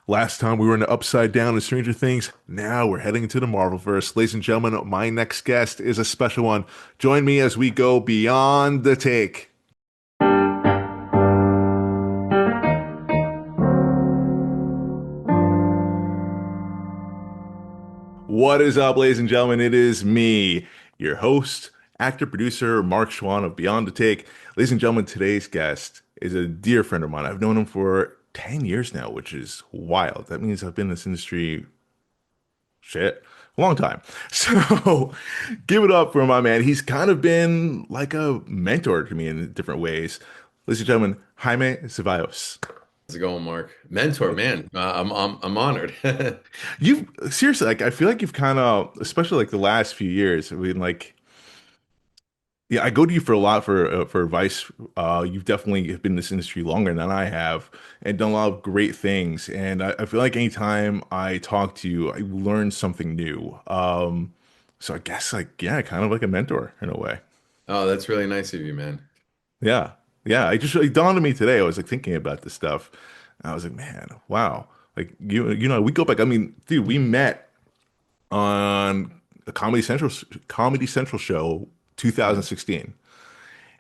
Last time we were in the Upside Down and Stranger Things. Now we're heading to the Marvelverse. Ladies and gentlemen, my next guest is a special one. Join me as we go beyond the take. What is up, ladies and gentlemen? It is me, your host, actor, producer, Marc Chouen of Beyond the Take. Ladies and gentlemen, today's guest is a dear friend of mine. I've known him for 10 years now, which is wild. That means I've been in this industry shit, a long time. So give it up for my man. He's kind of been like a mentor to me in different ways. Ladies and gentlemen, Jaime Zevallos. How's it going, Mark? Mentor, man. I'm honored. You seriously, like, I feel like you've kind of, especially like the last few years, I mean, like, yeah, I go to you for a lot for advice. You've definitely been in this industry longer than I have and done a lot of great things. And I feel like anytime I talk to you, I learn something new. So I guess like, yeah, kind of like a mentor in a way. Oh, that's really nice of you, man. Yeah. Yeah. It dawned on me today. I was like thinking about this stuff. And I was like, man, wow. Like we go back. I mean, dude, we met on a Comedy Central show, 2016.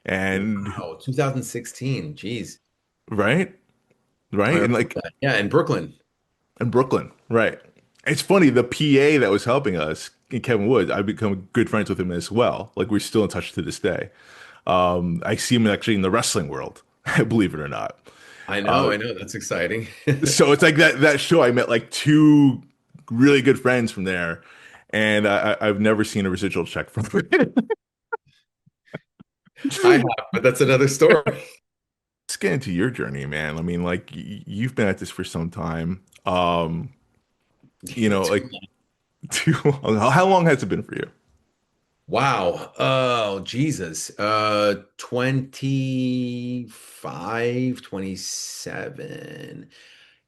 And Wow, 2016. Jeez. right? I Right? And remember like that. Yeah, in Brooklyn. in Brooklyn, right? It's funny, the PA that was helping us, Kevin Woods, I've become good friends with him as well. Like we're still in touch to this day. I see him actually in the wrestling world, believe it or not. I know, Uh, I know. That's exciting. so it's like that show. I met like two really good friends from there, and I've never seen a residual check from it. I have, but that's another story. Let's get into your journey, man. I mean, like you've been at this for some time. Like too long. How long has it been for you? Wow. Oh, Jesus. 25, 27.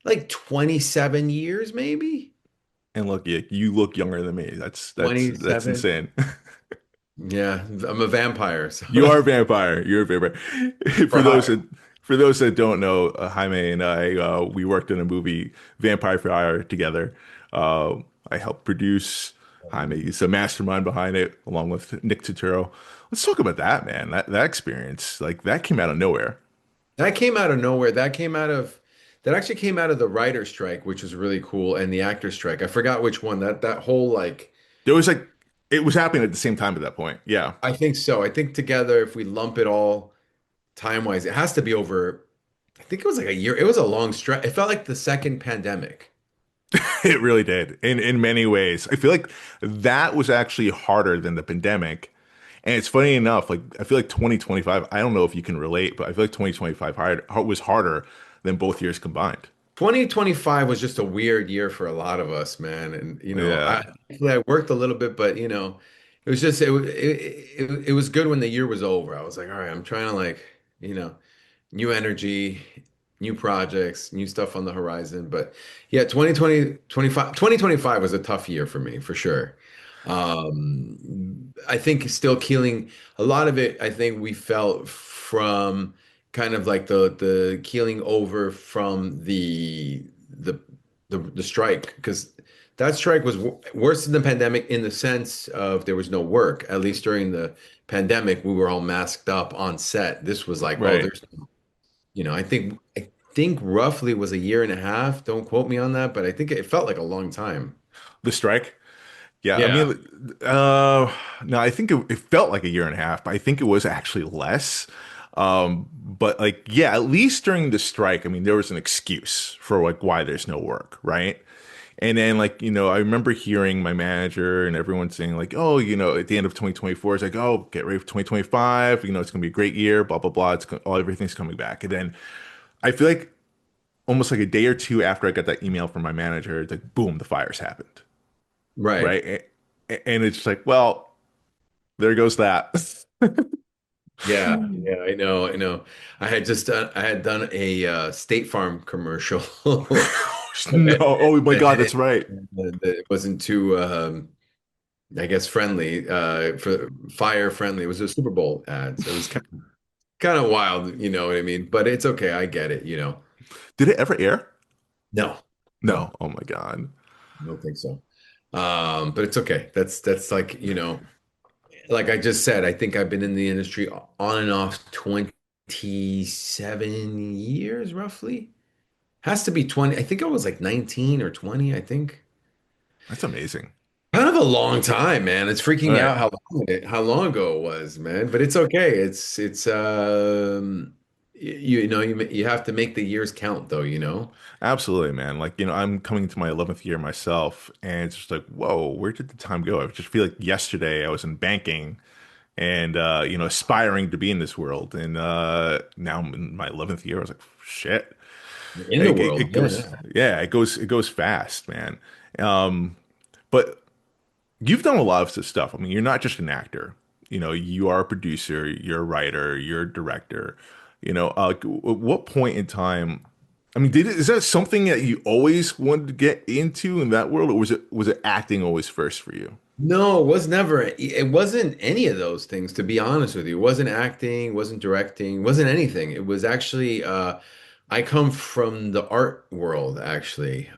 Like 27 years, maybe? And look, you look younger than me. That's 27. insane. Yeah, I'm a vampire, so You are a vampire. You're a vampire. For for those hire. that for those that don't know, Jaime and I we worked in a movie, Vampire for Hire, together. Uh, I helped produce. Jaime, he's a mastermind behind it, along with Nick Turturro. Let's talk about that, man. That experience, like that came out of nowhere. That came out of nowhere. That actually came out of the writer strike, which was really cool, and the actor strike. I forgot which one. That whole like There was like it was happening at the same time at that point. Yeah. I think so. I think together, if we lump it all time-wise, it has to be over. I think it was like a year. It was a long stretch. It felt like the second pandemic. It really did in many ways. I feel like that was actually harder than the pandemic. And it's funny enough, like I feel like 2025, I don't know if you can relate, but I feel like 2025 was harder than both years combined. 2025 was just a weird year for a lot of us, man. And Yeah. I worked a little bit, but it was just it was good when the year was over. I was like, all right, I'm trying to like, you know. New energy, new projects, new stuff on the horizon. But yeah, 2025 was a tough year for me, for sure. I think still keeling a lot of it, I think we felt from kind of like the keeling over from the the strike because that strike was worse than the pandemic in the sense of there was no work. At least during the pandemic, we were all masked up on set. This was like, oh, Right. there's I think roughly it was a year and a half. Don't quote me on that, but I think it felt like a long time. The strike. Yeah. I Yeah. mean, no, I think it felt like a year and a half, but I think it was actually less. But like, yeah, at least during the strike, I mean, there was an excuse for like why there's no work, right? And then like, I remember hearing my manager and everyone saying like, oh, at the end of 2024, it's like, oh, get ready for 2025. It's gonna be a great year, blah, blah, blah. Everything's coming back. And then I feel like almost like a day or two after I got that email from my manager, it's like, boom, the fires happened, Right. right? And it's like, well, there goes that. Yeah. Yeah. I know. I know. I had done a State Farm commercial. No, oh my God, It that's right. it wasn't too, I guess, friendly, for fire friendly. It was a Super Bowl ad. So it was kind of wild. You know what I mean? But it's okay. I get it. Did it ever air? No. No. Oh my God. I don't think so. But it's okay. That's like, like I just said, I think I've been in the industry on and off 27 years roughly. Has to be 20. I think I was like 19 or 20, I think. That's amazing. Kind of a long time, man. It's freaking All me right. out how long ago it was, man. But it's okay. It's you have to make the years count though, you know? Absolutely, man. Like, I'm coming into my 11th year myself, and it's just like, whoa, where did the time go? I just feel like yesterday I was in banking and, aspiring to be in this world. And now I'm in my 11th year. I was like, shit. In the It world. Yeah, goes, yeah. yeah, it goes fast, man. Um, but you've done a lot of stuff. I mean, you're not just an actor. You are a producer, you're a writer, you're a director. At what point in time? I mean, is that something that you always wanted to get into in that world, or was it acting always first for you? No, it was never. It wasn't any of those things, to be honest with you. It wasn't acting, wasn't directing, wasn't anything. It was actually, I come from the art world, actually.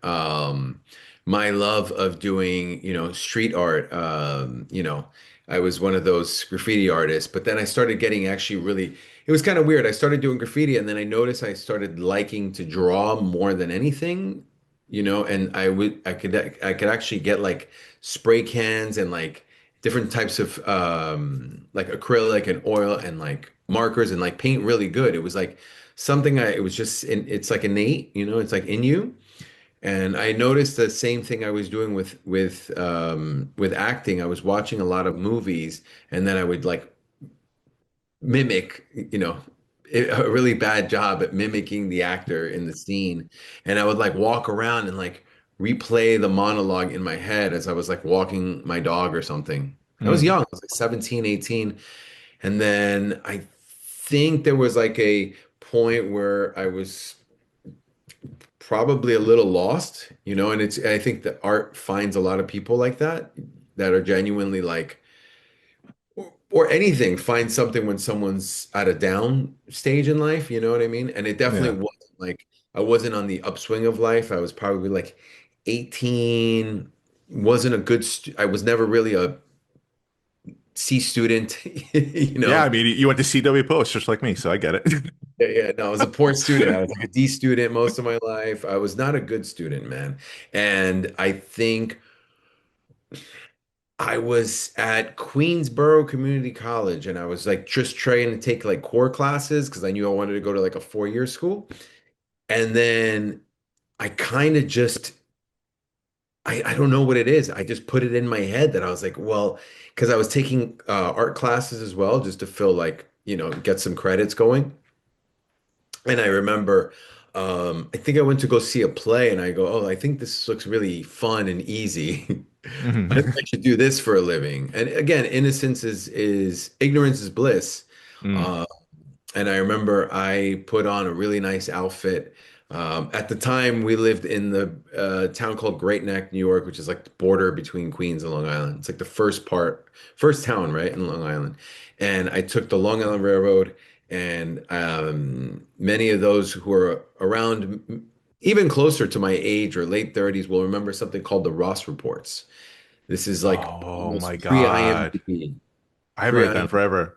My love of doing, street art, I was one of those graffiti artists, but then I started getting actually really, it was kind of weird. I started doing graffiti and then I noticed I started liking to draw more than anything, and I could actually get like spray cans and like different types of like acrylic and oil and like markers and like paint really good. It was like it was just it's like innate, it's like in you. And I noticed the same thing I was doing with acting. I was watching a lot of movies and then I would like mimic, a really bad job at mimicking the actor in the scene. And I would like walk around and like replay the monologue in my head as I was like walking my dog or something. I was Mm, young, I was like 17, 18. And then I think there was like a point where I was probably a little lost, and I think that art finds a lot of people like that are genuinely like or anything, find something when someone's at a down stage in life, you know what I mean? And it definitely yeah. wasn't like I wasn't on the upswing of life. I was probably like 18, wasn't a I was never really a C student, you Yeah, I know. mean, you went to CW Post just like me, so I get it. Yeah, yeah, no, I was a poor student. I was like a D student most of my life. I was not a good student, man. And I think I was at Queensborough Community College and I was like just trying to take like core classes because I knew I wanted to go to like a 4-year school. And then I kind of just, I don't know what it is. I just put it in my head that I was like, well, because I was taking art classes as well just to fill like, get some credits going. And I remember, I think I went to go see a play and I go, oh, I think this looks really fun and easy. I think I Mhm. should do this for a living. And again, innocence is ignorance is bliss. Mm. Uh, and I remember I put on a really nice outfit. At the time, we lived in the town called Great Neck, New York, which is like the border between Queens and Long Island. It's like the first town, right, in Long Island. And I took the Long Island Railroad, and many of those who are around, even closer to my age or late 30s, will remember something called the Ross Reports. This is like Oh my almost God. pre-IMDb, I haven't read that in pre-IMDb. forever.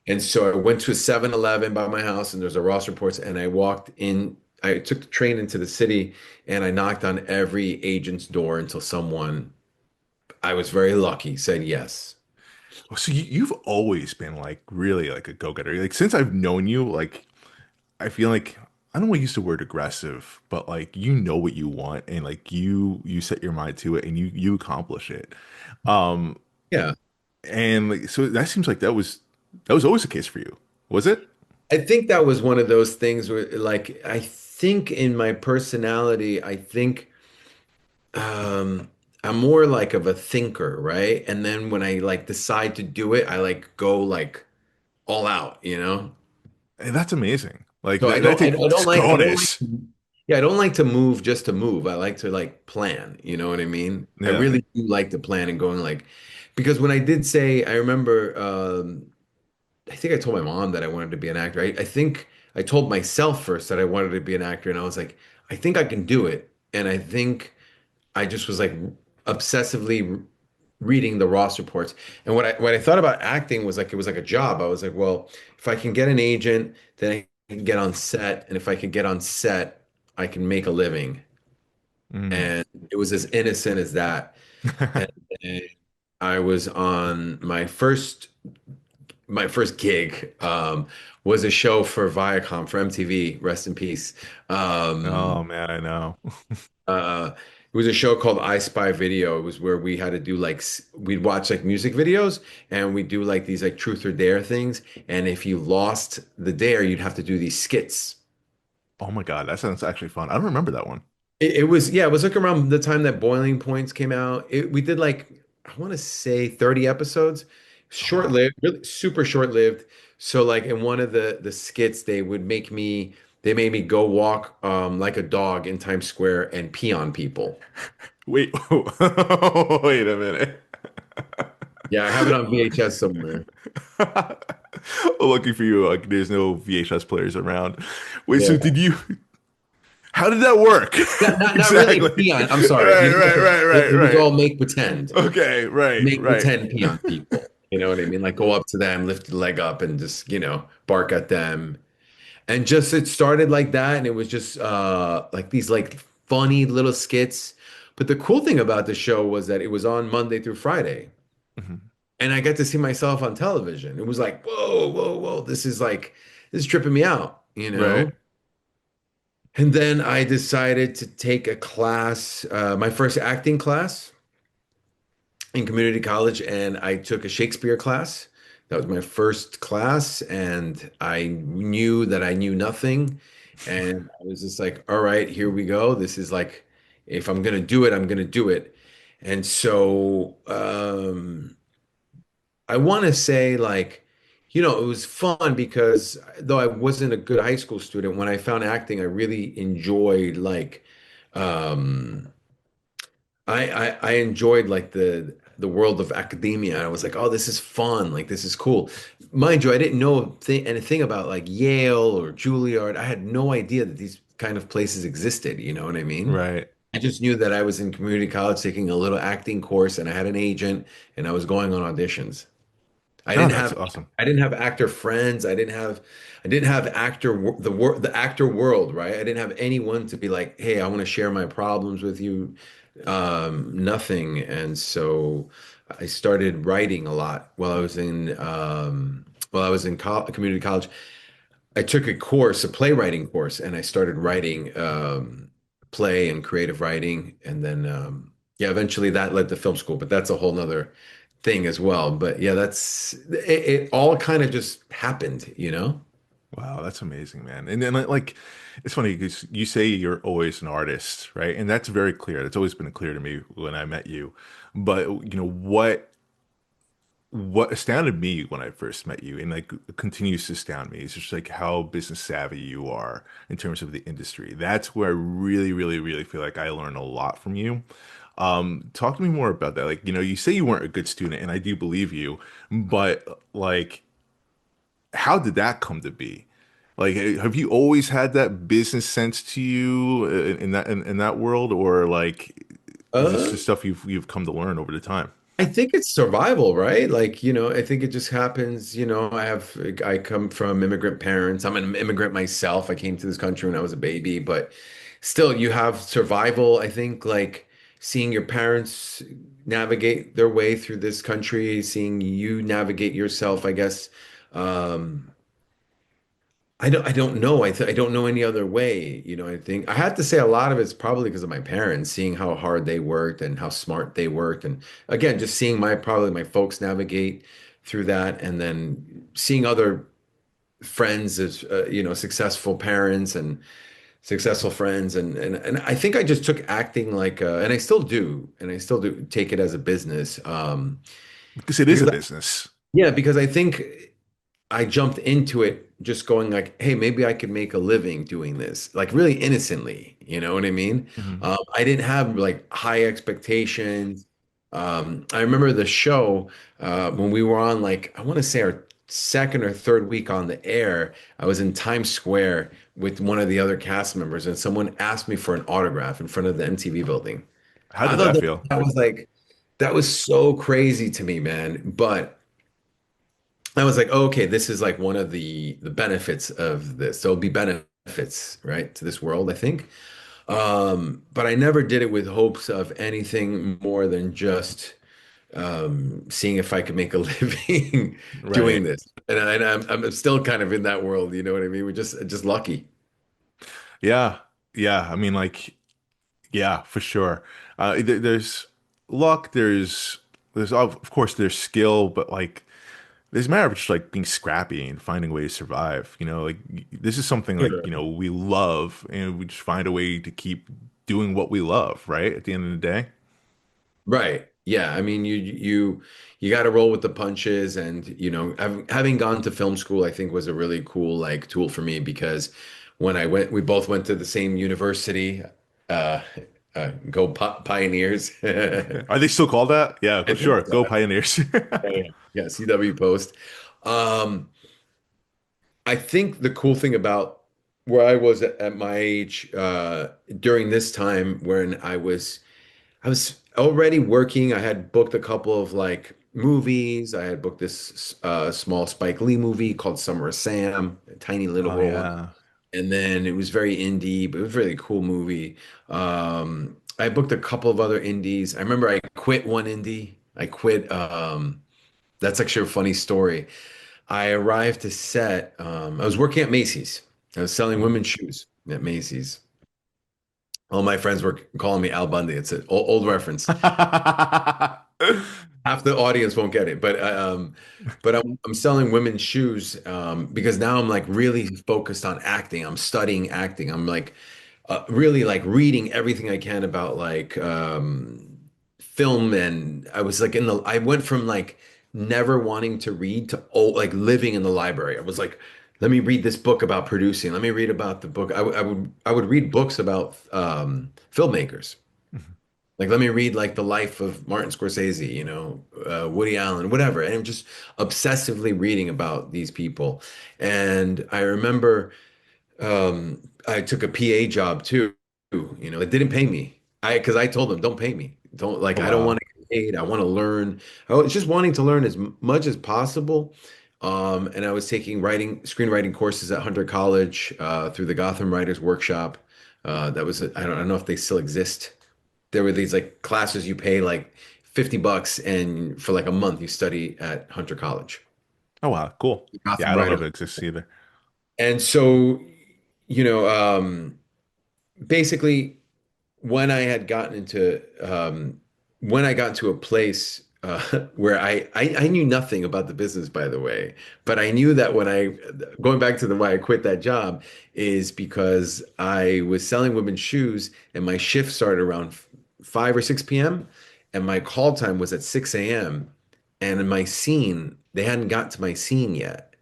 And so I went to a 7-Eleven by my house and there's a Ross Reports and I walked in, I took the train into the city and I knocked on every agent's door until someone, I was very lucky, said yes. Oh, so you've always been like really like a go-getter. Like since I've known you, like I feel like I don't want to use the word aggressive, but like you know what you want and like you set your mind to it and you accomplish it. Um Yeah. and like so that seems like that was always the case for you. Was it? I think that was one of those things where like I think in my personality, I think I'm more like of a thinker, right? And then when I like decide to do it, I like go like all out, you know? And that's amazing. Like So that I takes don't like cojones. yeah, I don't like to move just to move. I like to like plan, you know what I mean? I Yeah. really do like to plan and going like because when I did say I remember I think I told my mom that I wanted to be an actor. I think I told myself first that I wanted to be an actor and I was like, I think I can do it. And I think I just was like obsessively reading the Ross reports. And what I thought about acting was like it was like a job. I was like, well, if I can get an agent, then I can get on set, and if I can get on set, I can make a living. Mm. And it was as innocent as that. And then I was on my first gig was a show for Viacom for MTV, rest in peace. Oh Um, man, I know. it was a show called I Spy Video. It was where we had to do like we'd watch like music videos and we'd do like these like truth or dare things. And if you lost the dare, you'd have to do these skits. Oh my God, that sounds actually fun. I don't remember that one. It was yeah, it was like around the time that Boiling Points came out. We did like I want to say 30 episodes, Oh wow. short-lived, really super short-lived. So like in one of the skits, they made me go walk like a dog in Times Square and pee on people. Wait, wait a minute. Yeah, I have it on VHS somewhere. Lucky for you, like there's no VHS players around. Wait, so Yeah. did you? How did that work? Not really Exactly. peon. I'm sorry. Right, You know, right, right, it, right, it was right. all make pretend. Okay, right, Make right. pretend peon people. You know what I mean? Like go up to them, lift the leg up, and just, bark at them. And just it started like that, and it was just like these like funny little skits. But the cool thing about the show was that it was on Monday through Friday. Mhm. And I got to see myself on television. It was like, whoa, whoa, whoa, this is tripping me out, you Right. know? And then I decided to take a class, my first acting class in community college, and I took a Shakespeare class. That was my first class, and I knew that I knew nothing. And I was just like, all right, here we go. This is like, if I'm gonna do it, I'm gonna do it. And so I want to say like, it was fun because though I wasn't a good high school student, when I found acting, I really enjoyed like um I enjoyed like the world of academia. I was like, oh, this is fun. Like this is cool. Mind you, I didn't know anything about like Yale or Juilliard. I had no idea that these kind of places existed. You know what I mean? Right. I just knew that I was in community college taking a little acting course and I had an agent and I was going on auditions. I No, didn't that's have awesome. I didn't have actor friends. I didn't have the actor world, right? I didn't have anyone to be like, "Hey, I want to share my problems with you." Nothing. And so I started writing a lot while I was in community college. I took a course, a playwriting course, and I started writing play and creative writing. And then, yeah, eventually that led to film school, but that's a whole nother thing as well. But yeah, it all kind of just happened. Wow, that's amazing, man. And then like, it's funny because you say you're always an artist, right? And that's very clear. That's always been clear to me when I met you. But what astounded me when I first met you, and like continues to astound me, is just like how business savvy you are in terms of the industry. That's where I really, really, really feel like I learned a lot from you. Talk to me more about that. Like, you say you weren't a good student, and I do believe you, but like, how did that come to be? Like, have you always had that business sense to you in that world, or like, is this Uh, just stuff you've come to learn over the time? I think it's survival, right? Like, I think it just happens, I come from immigrant parents. I'm an immigrant myself. I came to this country when I was a baby, but still you have survival. I think like seeing your parents navigate their way through this country, seeing you navigate yourself, I guess. Um, I don't know. I don't know any other way. I think I had to say a lot of it's probably because of my parents, seeing how hard they worked and how smart they worked. And again, just seeing probably my folks navigate through that and then seeing other friends as, successful parents and successful friends. And I think I just took acting like, and I still do take it as a business. Because it is Because a business. yeah, because I think I jumped into it just going like, hey, maybe I could make a living doing this, like really innocently. You know what I mean? Mhm. I didn't have like high expectations. I remember the show when we were on like I want to say our second or third week on the air, I was in Times Square with one of the other cast members, and someone asked me for an autograph in front of the MTV building. How I did thought that that, feel? that was like that was so crazy to me, man. But I was like, oh, okay, this is like one of the benefits of this. There'll be benefits, right, to this world, I think. But I never did it with hopes of anything more than just seeing if I could make a living doing Right. this. And I'm still kind of in that world, you know what I mean? We're just lucky. Yeah. Yeah. I mean, like, yeah, for sure. There's luck. There's of course there's skill, but like there's a matter of just like being scrappy and finding a way to survive. Like this is something like we love, and we just find a way to keep doing what we love. Right at the end of the day. Right. Yeah. I mean, you got to roll with the punches, and having gone to film school, I think was a really cool like tool for me because when I went, we both went to the same university. Uh, go Pioneers. I Are they still called that? Yeah, go think sure. so. Go Pioneers. Yeah, yeah, CW Post. Um, I think the cool thing about where I was at my age during this time when I was already working. I had booked a couple of like movies. I had booked this small Spike Lee movie called Summer of Sam, a tiny little Oh role. yeah. And then it was very indie, but it was a really cool movie. I booked a couple of other indies. I remember I quit one indie. I quit. That's actually a funny story. I arrived to set. I was working at Macy's. I was selling Mhm. women's shoes at Macy's. All my friends were calling me Al Bundy. It's an old reference. Half the audience won't get it, but I'm selling women's shoes because now I'm like really focused on acting. I'm studying acting. I'm like really like reading everything I can about like film, and I was like I went from like never wanting to read to like living in the library. I was like, let me read this book about producing. Let me read about the book. I would read books about filmmakers. Like, let me read like the life of Martin Scorsese, Woody Allen, whatever. And I'm just obsessively reading about these people. And I remember I took a PA job too. It didn't pay me. Because I told them, don't pay me. Don't like, Oh I don't want wow. to get paid. I want to learn. I was just wanting to learn as much as possible. And I was taking screenwriting courses at Hunter College through the Gotham Writers Workshop. That was, I don't know if they still exist. There were these like classes you pay like $50 and for like a month you study at Hunter College. Oh wow. Cool. Yeah, Gotham I don't know Writers. if it exists either. And so, you know, um, basically when I had gotten into when I got to a place where I knew nothing about the business, by the way, but I knew that when I going back to the why I quit that job is because I was selling women's shoes and my shift started around 5 or 6 p.m. and my call time was at 6 a.m. And in my scene, they hadn't got to my scene yet,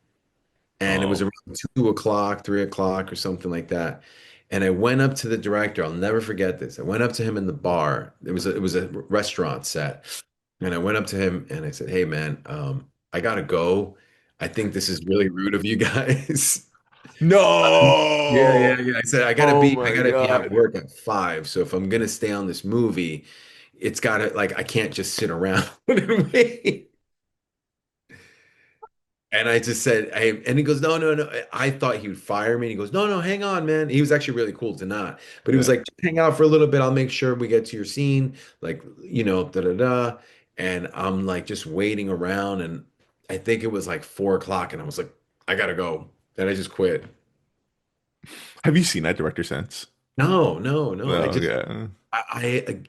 and it was Oh. around 2 o'clock, 3 o'clock, or something like that. And I went up to the director. I'll never forget this. I went up to him in the bar. It was a restaurant set, and I went up to him and I said, "Hey, man, I gotta go. I think this is really rude of you guys." Yeah, yeah, No. yeah. I said, "I gotta Oh be, I my gotta be at God. work at 5. So if I'm gonna stay on this movie, it's gotta like I can't just sit around and wait." And I just said, hey, and he goes, no, no, no. I thought he would fire me. And he goes, no, no, hang on, man. He was actually really cool to not, but he was Yeah. like, just hang out for a little bit. I'll make sure we get to your scene, like, da da da. And I'm like just waiting around. And I think it was like 4 o'clock. And I was like, I gotta go. And I just quit. Have you seen that director since? No, no, no. No, yeah. I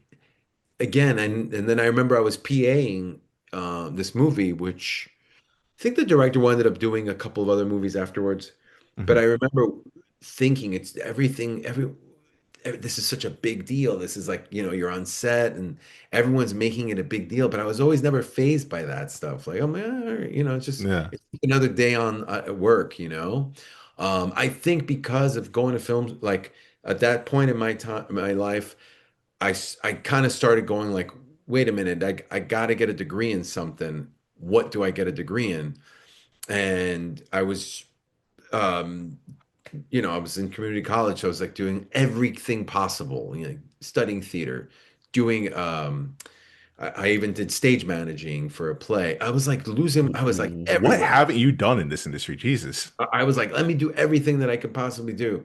again, and then I remember I was PAing this movie, which I think the director ended up doing a couple of other movies afterwards. But I Mhm. remember thinking it's everything, this is such a big deal. This is like, you're on set and everyone's making it a big deal. But I was always never fazed by that stuff. Like, oh man, all right, Yeah. it's another day on at work, I think because of going to films, like at that point in my time, my life, I kind of started going like, wait a minute, I got to get a degree in something. What do I get a degree in? and I was um, I was in community college, so I was like doing everything possible, studying theater, doing I even did stage managing for a play. I was like What everywhere. haven't you done in this industry? Jesus. I was like, let me do everything that I could possibly do.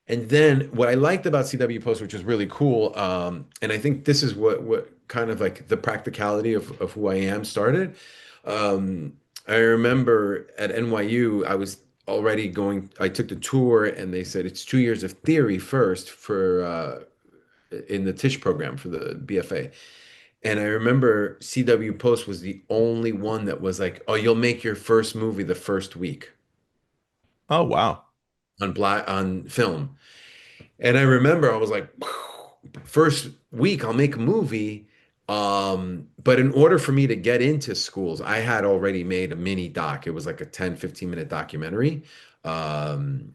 And then what I liked about CW Post, which was really cool, and I think this is what kind of like the practicality of who I am started. Um, I remember at NYU, I was already going, I took the tour and they said it's 2 years of theory first for in the Tisch program for the BFA. And I remember CW Post was the only one that was like, oh, you'll make your first movie the first week Oh, wow. on film. And I remember I was like, first week I'll make a movie. But in order for me to get into schools, I had already made a mini doc. It was like a 10, 15 minute documentary. Um,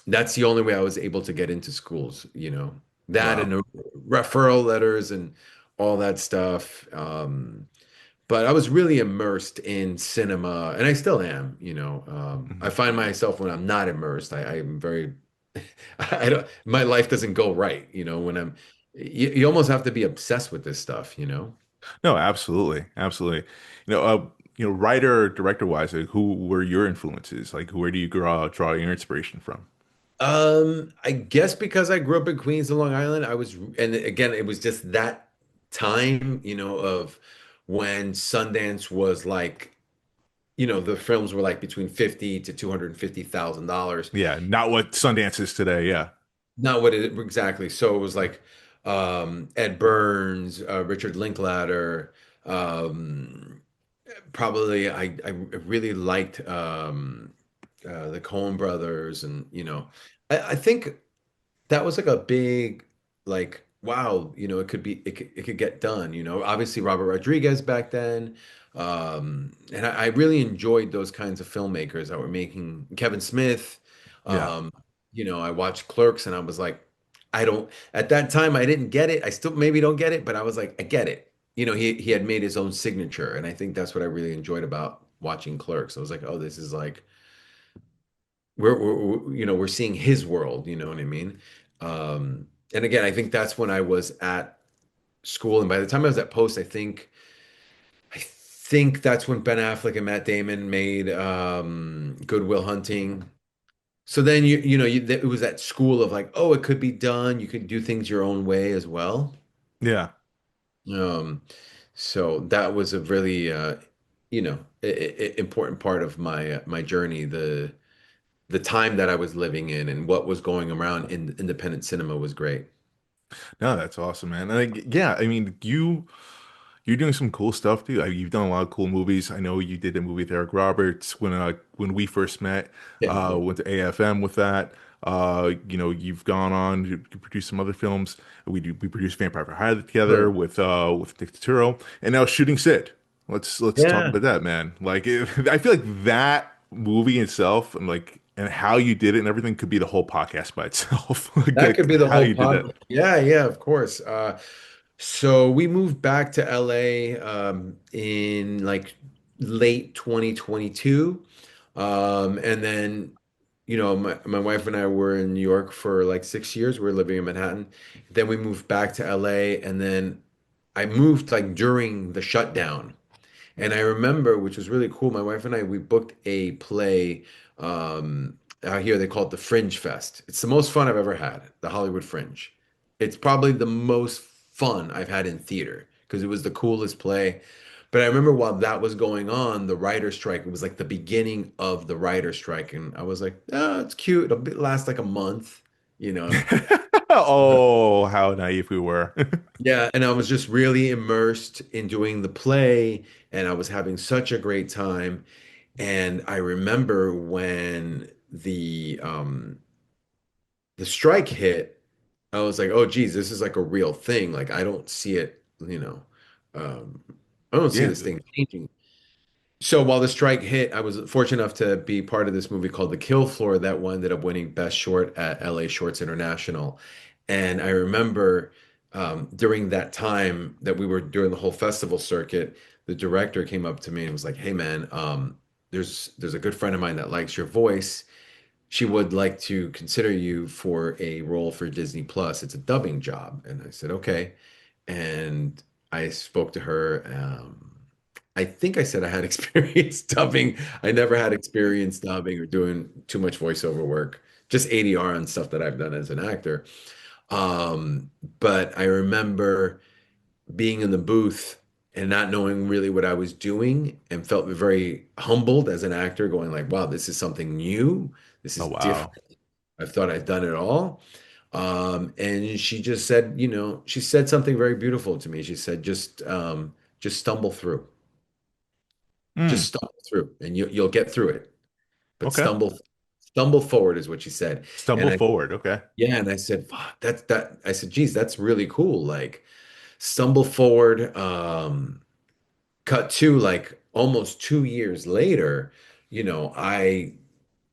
that's the only way I was able to get into schools, that Wow. and referral letters and all that stuff. But I was really immersed in cinema, and I still am, I Mhm. find myself when I'm not immersed, I'm very I don't, my life doesn't go right, when you almost have to be obsessed with this stuff. No, absolutely. Absolutely. Writer, director wise, like, who were your influences? Like, where do you draw your inspiration from? I guess because I grew up in Queens and Long Island, and again, it was just that time, of when Sundance was like, the films were like between 50 to $250,000. Yeah, not what Sundance is today. Yeah. Not what it exactly. So it was like Ed Burns, Richard Linklater, um, probably I really liked the Coen brothers, and I think that was like a big, like, wow, it could get done, obviously Robert Rodriguez back then. And I really enjoyed those kinds of filmmakers that were making Kevin Smith. Yeah. um I watched Clerks and I was like, I don't at that time I didn't get it. I still maybe don't get it, but I was like, I get it. He had made his own signature, and I think that's what I really enjoyed about watching Clerks. I was like, oh, this is like we're seeing his world, you know what I mean? And again, I think that's when I was at school, and by the time I was at Post, I think that's when Ben Affleck and Matt Damon made Good Will Hunting. So then it was that school of like, oh, it could be done. You could do things your own way as well. Yeah. Um, so that was a really important part of my journey. The time that I was living in and what was going around in independent cinema was great. No, that's awesome, man. Like, yeah, I mean, you're doing some cool stuff too. You've done a lot of cool movies. I know you did a movie with Eric Roberts when we first met. Yeah, yeah. Went to AFM with that. You've gone on to produce some other films. We produced Vampire for Hire together Sure. with Nick Turturro, and now Shooting Sid. Let's talk Yeah, about that, man. Like, I feel like that movie itself, and how you did it and everything could be the whole podcast by itself. that could be the How whole you did that. pod. Yeah, yeah, of course. So we moved back to LA in like late 2022. And then, my wife and I were in New York for like 6 years. We were living in Manhattan. Then we moved back to LA, and then I moved like during the shutdown. And I remember, which was really cool, my wife and I, we booked a play out here. They call it the Fringe Fest. It's the most fun I've ever had, the Hollywood Fringe. It's probably the most fun I've had in theater because it was the coolest play. But I remember while that was going on, the writer strike, it was like the beginning of the writer strike. And I was like, oh, it's cute. Last like a month, you know. Oh, how naive we were. Yeah, and I was just really immersed in doing the play, and I was having such a great time. And I remember when the strike hit, I was like, oh geez, this is like a real thing. Like I don't see it, I don't see Yeah. this thing changing. So while the strike hit, I was fortunate enough to be part of this movie called The Kill Floor that one ended up winning Best Short at LA Shorts International. And I remember during that time that we were doing the whole festival circuit, the director came up to me and was like, "Hey man, there's a good friend of mine that likes your voice. She would like to consider you for a role for Disney Plus. It's a dubbing job." And I said, "Okay." And I spoke to her. I think I said I had experience dubbing. I never had experience dubbing or doing too much voiceover work, just ADR and stuff that I've done as an actor. Um, but I remember being in the booth and not knowing really what I was doing and felt very humbled as an actor, going like, wow, this is something new. This Oh is wow. different. I thought I'd done it all. And she just said, she said something very beautiful to me. She said, just stumble through, just Hmm. stumble through, and you'll get through it. But Okay. stumble forward is what she said. Stumble And I, forward. Okay. yeah, and I said, fuck, that. I said, geez, that's really cool. Like, stumble forward. Cut to like almost 2 years later, I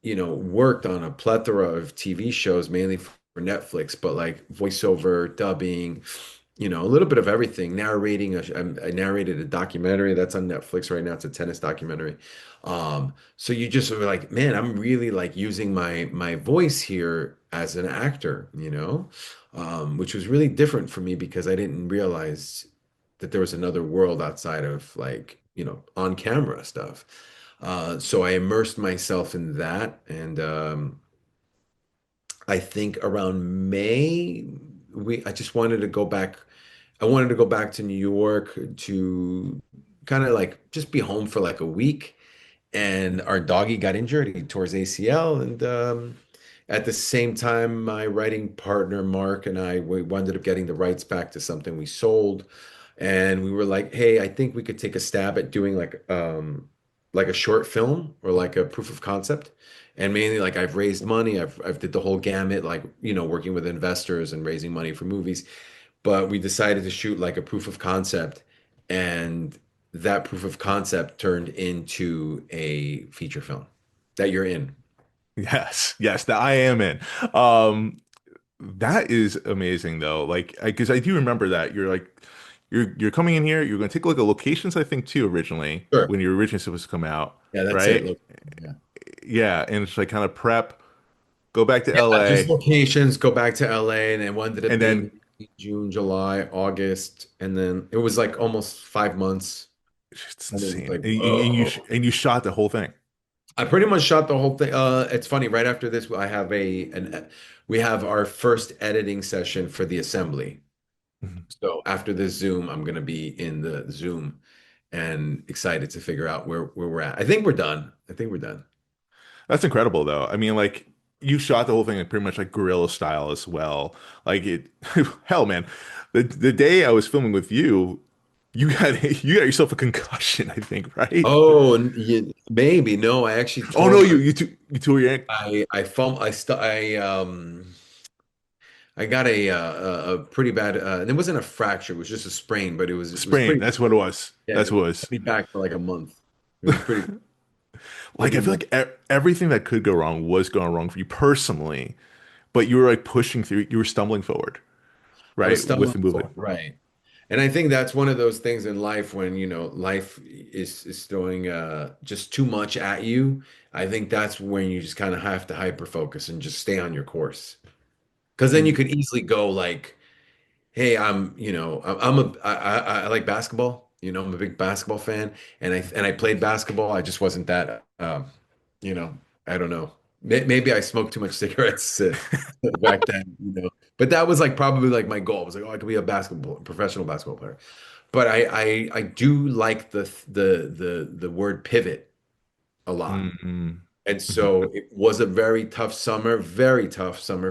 worked on a plethora of TV shows, mainly for Netflix, but like voiceover, dubbing, a little bit of everything. I narrated a documentary that's on Netflix right now. It's a tennis documentary. So you just were like, man, I'm really like using my voice here as an actor, which was really different for me because I didn't realize that there was another world outside of like, on camera stuff. So I immersed myself in that, and I think around May, we I just wanted to go back. I wanted to go back to New York to kind of like just be home for like a week. And our doggy got injured. He tore his ACL, and at the same time, my writing partner Mark and we ended up getting the rights back to something we sold. And we were like, hey, I think we could take a stab at doing like a short film or like a proof of concept. And mainly like I've raised money, I've did the whole gamut, like, working with investors and raising money for movies. But we decided to shoot like a proof of concept, and that proof of concept turned into a feature film that you're in. Yes. Yes. That I am in. Um, that is amazing though. Like, because I do remember that you're coming in here. You're going to take a look at locations. I think too originally Sure. when you were originally supposed to come out, Yeah, that's it. right? Look, yeah. Yeah, and it's like kind of prep, go back to Yeah, just LA, locations, go back to LA, and then what ended up and being then June, July, August, and then it was like almost 5 months. it's And it was insane. like, And whoa. you shot the whole thing. I pretty much shot the whole thing. It's funny, right after this, I have we have our first editing session for the assembly. Mhm. So after this Zoom, I'm gonna be in the Zoom and excited to figure out where we're at. I think we're done. I think we're done. That's incredible though. I mean, like you shot the whole thing in pretty much like guerrilla style as well. Like it, hell, man. The day I was filming with you, you got yourself a concussion, I think, right? Oh, maybe no. I actually Oh no, tore my. you tore your ankle. I fum I st I got a pretty bad. And it wasn't a fracture. It was just a sprain, but it was Sprain. pretty. That's what it was. Yeah, That's it what it was. kept me back for like a month. It was Like pretty I feel much. like everything that could go wrong was going wrong for you personally, but you were like pushing through. You were stumbling forward, I was right, with stumbling the movement. forward, right? And I think that's one of those things in life when, life is throwing just too much at you. I think that's when you just kind of have to hyper focus and just stay on your course. Because then you And could easily go like, hey, I like basketball. I'm a big basketball fan, and I played basketball. I just wasn't that, you know, I don't know. Maybe I smoked too much cigarettes back then, But that was like probably like my goal. I was like, oh, I could be a professional basketball player. But I do like the word pivot a lot. mm, And mhm. so it was a very tough summer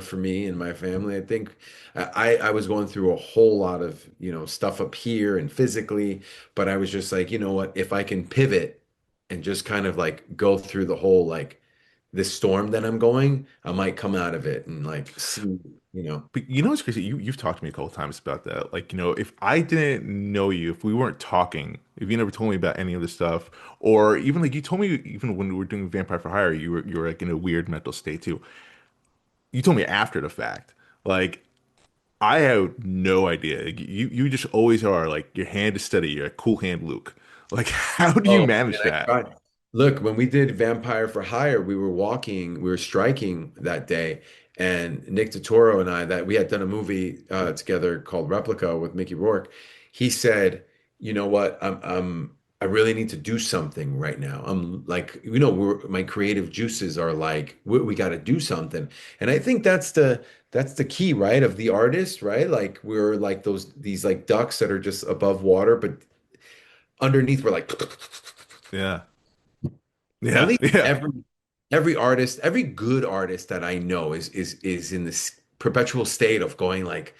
for me and my family. I think I was going through a whole lot of, stuff up here and physically, but I was just like, you know what, if I can pivot and just kind of like go through the whole like this storm that I'm going, I might come out of it and like see, you know. But you know what's crazy? You've talked to me a couple times about that. Like, if I didn't know you, if we weren't talking, if you never told me about any of this stuff, or even like you told me even when we were doing Vampire for Hire, you were like in a weird mental state too. You told me after the fact. Like, I have no idea. Like, you just always are like your hand is steady. You're a cool hand Luke. Like, how do you Oh, manage man, I that? tried. Look, when we did Vampire for Hire, we were striking that day, and Nick Totoro and I, that we had done a movie together called Replica with Mickey Rourke. He said, "You know what? I really need to do something right now. I'm like, my creative juices are like, we got to do something." And I think that's the key, right, of the artist, right? Like we're like these like ducks that are just above water, but underneath we're like. Yeah. At Yeah. least Yeah. every artist, every good artist that I know is in this perpetual state of going like,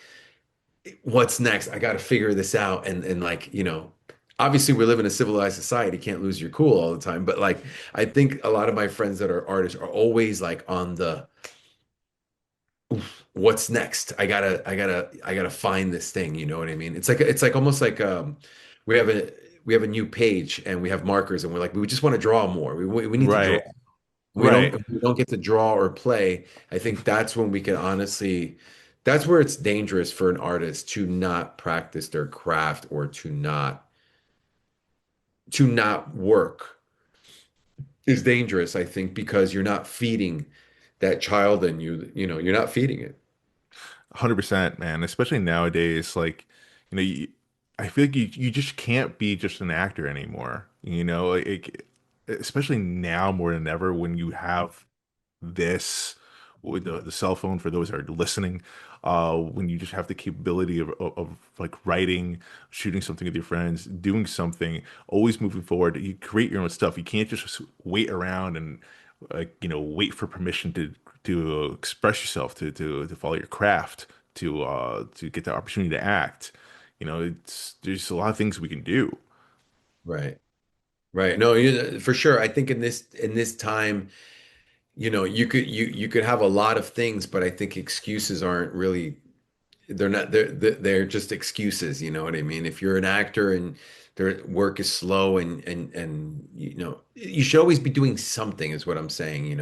what's next? I got to figure this out. And like, obviously we live in a civilized society, can't lose your cool all the time. But like, I think a lot of my friends that are artists are always like on the what's next? I gotta find this thing. You know what I mean? It's like almost like we have a we have a new page and we have markers and we're like, we just want to draw more. We need to draw. Right. We don't Right. if we don't get to draw or play. I think that's when we can honestly, that's where it's dangerous for an artist to not practice their craft or to not work is dangerous, I think, because you're not feeding that child in you, you're not feeding it. 100%, man. Especially nowadays, like, you, I feel like you just can't be just an actor anymore. Especially now more than ever when you have this with the cell phone for those that are listening, when you just have the capability of like writing, shooting something with your friends, doing something, always moving forward. You create your own stuff. You can't just wait around and like wait for permission to express yourself, to follow your craft, to get the opportunity to act. It's there's a lot of things we can do. Right. Right. No, for sure. I think in this time, you could have a lot of things, but I think excuses aren't really they're just excuses, you know what I mean? If you're an actor and their work is slow and you should always be doing something is what I'm saying.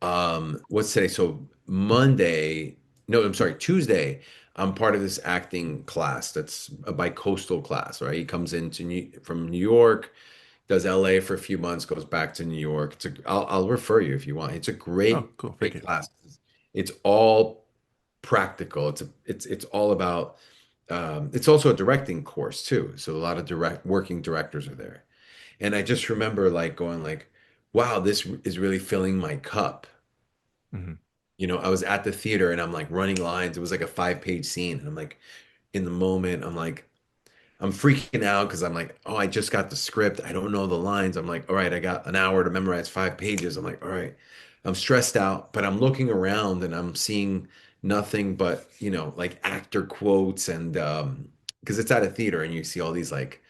What's today? So Monday, no, I'm sorry, Tuesday, I'm part of this acting class that's a bi-coastal class, right? He comes from New York, does LA for a few months, goes back to New York. I'll refer you if you want. It's a Oh, great, cool. Thank great you. class. It's all practical. It's all about it's also a directing course too. So a lot of direct working directors are there. And I just remember like going like, wow, this is really filling my cup. Hmm. I was at the theater and I'm like running lines. It was like a 5-page scene. And I'm like in the moment, I'm freaking out because I'm like, oh, I just got the script. I don't know the lines. I'm like, all right, I got an hour to memorize 5 pages. I'm like, all right. I'm stressed out, but I'm looking around and I'm seeing nothing but, like actor quotes and because it's at a theater and you see all these like,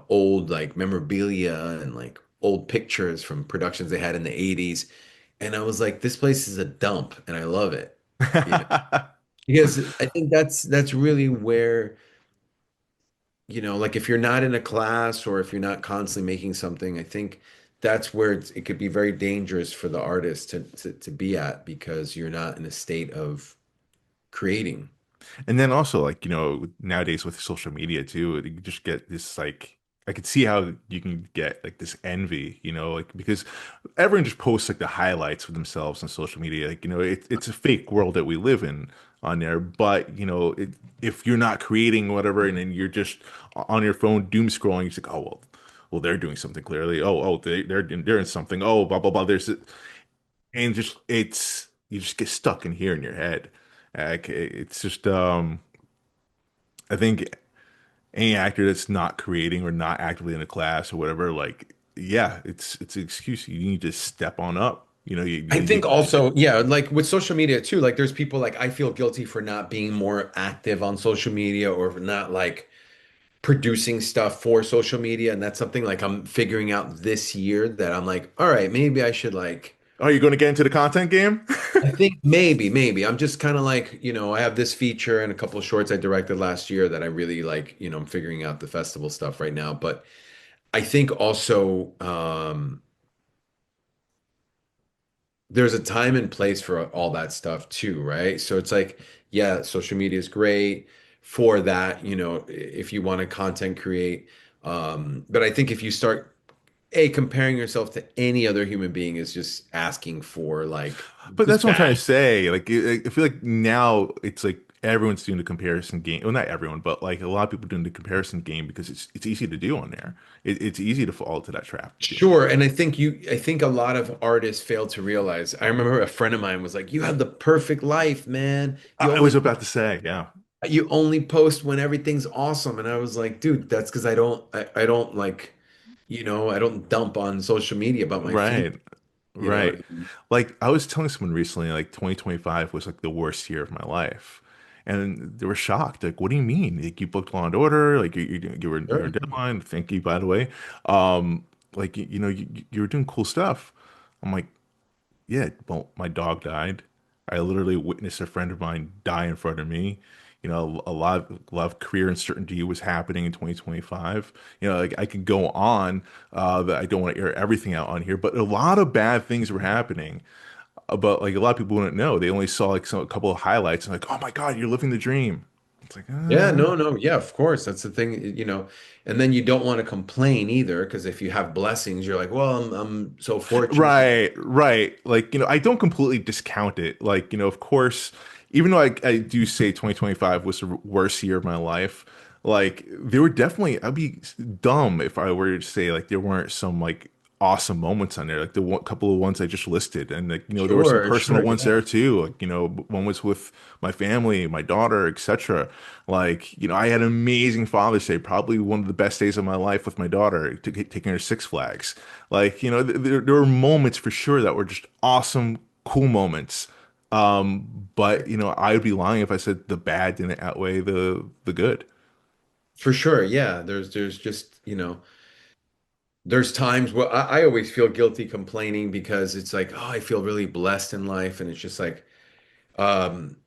old like memorabilia and like old pictures from productions they had in the 80s. And I was like, this place is a dump and I love it. You know, because I think that's really where like if you're not in a class or if you're not constantly making something, I think that's where it could be very dangerous for the artist to be at because you're not in a state of creating. And then also like, nowadays with social media too, you just get this like I could see how you can get like this envy, like because everyone just posts like the highlights of themselves on social media. Like, it's a fake world that we live in on there. But, if you're not creating whatever and then you're just on your phone doom scrolling, it's like, oh well, they're doing something clearly. Oh, they're in something. Oh, blah blah blah. And just it's you just get stuck in here in your head. Like it's just I think any actor that's not creating or not actively in a class or whatever, like yeah, it's an excuse. You need to step on up. I think also, yeah, like with social media too, like there's people like I feel guilty for not being more active on social media or for not like producing stuff for social media. And that's something like I'm figuring out this year that I'm like, all right, maybe I should like Oh, you're going to get into the content game? I think maybe. I'm just kind of like, I have this feature and a couple of shorts I directed last year that I really like, I'm figuring out the festival stuff right now. But I think also there's a time and place for all that stuff too, right? So it's like, yeah, social media is great for that, if you want to content create. But I think if you start comparing yourself to any other human being is just asking for like But just that's what I'm trying to bad. say. Like, I feel like now it's like everyone's doing the comparison game. Well, not everyone, but like a lot of people doing the comparison game because it's easy to do on there. It's easy to fall into that trap of doing Sure, and I think a lot of artists fail to realize. I remember a friend of mine was like, "You have the perfect life, man. that. I was about to say, yeah, You only post when everything's awesome." And I was like, "Dude, that's because I don't like, I don't dump on social media about my feelings, right, you know what right. I mean?" Like I was telling someone recently, like 2025 was like the worst year of my life. And they were shocked. Like, what do you mean? Like, you booked Law and Order, like you were Sure. a deadline. Thank you, by the way. Like you were doing cool stuff. I'm like, yeah, well, my dog died. I literally witnessed a friend of mine die in front of me. A lot of career uncertainty was happening in 2025. Like I could go on, that I don't want to air everything out on here, but a lot of bad things were happening. But like a lot of people wouldn't know. They only saw like a couple of highlights and like, oh my God, you're living the dream. It's like, Yeah, no, no, yeah, of course. That's the thing, and then you don't want to complain either, because if you have blessings, you're like, well, I'm so fortunate. right, right. Like, I don't completely discount it. Like, of course, even though I do say 2025 was the worst year of my life, like, there were definitely, I'd be dumb if I were to say, like, there weren't some, like, awesome moments on there. Like, the couple of ones I just listed. And, like, there were some Sure, personal sure, ones yeah. there too. Like, one was with my family, my daughter, etc. Like, I had an amazing Father's Day, probably one of the best days of my life with my daughter, taking her to Six Flags. Like, there were moments for sure that were just awesome, cool moments. But I would be lying if I said the bad didn't outweigh the good. For sure, yeah. There's just, there's times where I always feel guilty complaining because it's like, oh, I feel really blessed in life, and it's just like, um,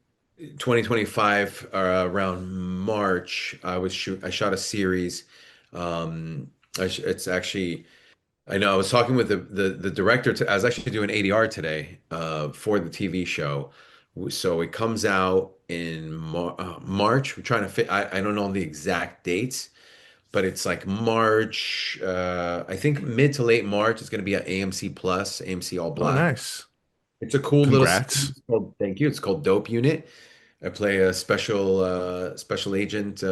2025, around March, I shot a series. Um, it's actually, I know I was talking with the director. I was actually doing ADR today, for the TV show. So it comes out in March. We're trying to fit. I don't know the exact dates, but it's like March. I think mid to late March. It's going to be at AMC Plus, AMC All Oh, Black. nice. It's a cool little series. Congrats. Thank you. It's called Dope Unit. I play a special agent,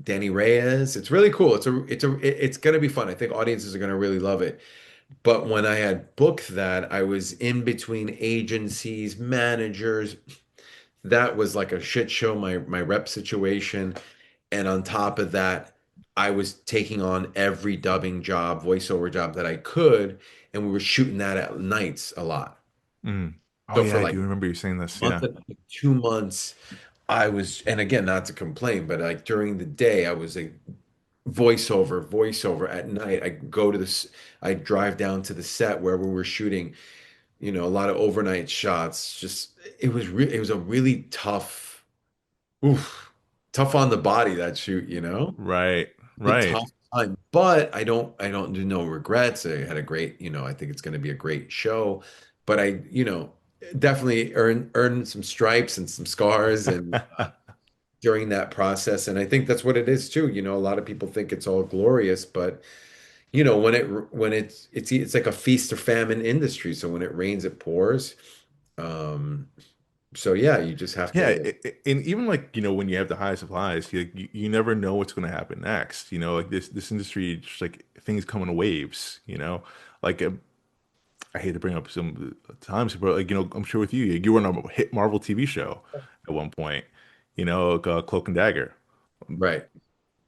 Danny Reyes. It's really cool. It's gonna be fun. I think audiences are gonna really love it. But when I had booked that, I was in between agencies, managers. That was like a shit show, my rep situation. And on top of that, I was taking on every dubbing job, voiceover job that I could, and we were shooting that at nights a lot. Mm. Oh So yeah, for I like do remember you saying this. a month Yeah. and 2 months, I was, and again, not to complain, but like during the day, I was a voiceover. At night, I drive down to the set where we were shooting, a lot of overnight shots. Just it was a really oof, tough on the body, that shoot, Right. a Right. tough time. But I don't do no regrets. I had a great, I think it's going to be a great show. But I, definitely earned some stripes and some scars and during that process. And I think that's what it is too. A lot of people think it's all glorious, but when it's like a feast or famine industry. So when it rains, it pours. Um, so yeah, you just have Yeah, to. and even like when you have the highest of highs, you never know what's going to happen next. Like this industry, just like things come in waves. Like I hate to bring up some times, but like I'm sure with you were on a hit Marvel TV show at one point. Like, Cloak and Dagger. Right.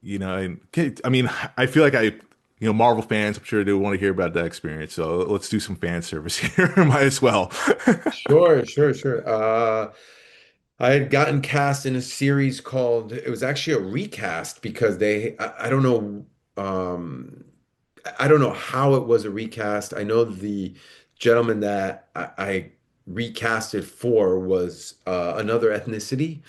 And okay, I mean, I feel like Marvel fans, I'm sure they want to hear about that experience. So let's do some fan service here. Might as well. Sure, sure, sure. I had gotten cast in a series called, it was actually a recast because I don't know, I don't know how it was a recast. I know the gentleman that I recasted for was, another ethnicity,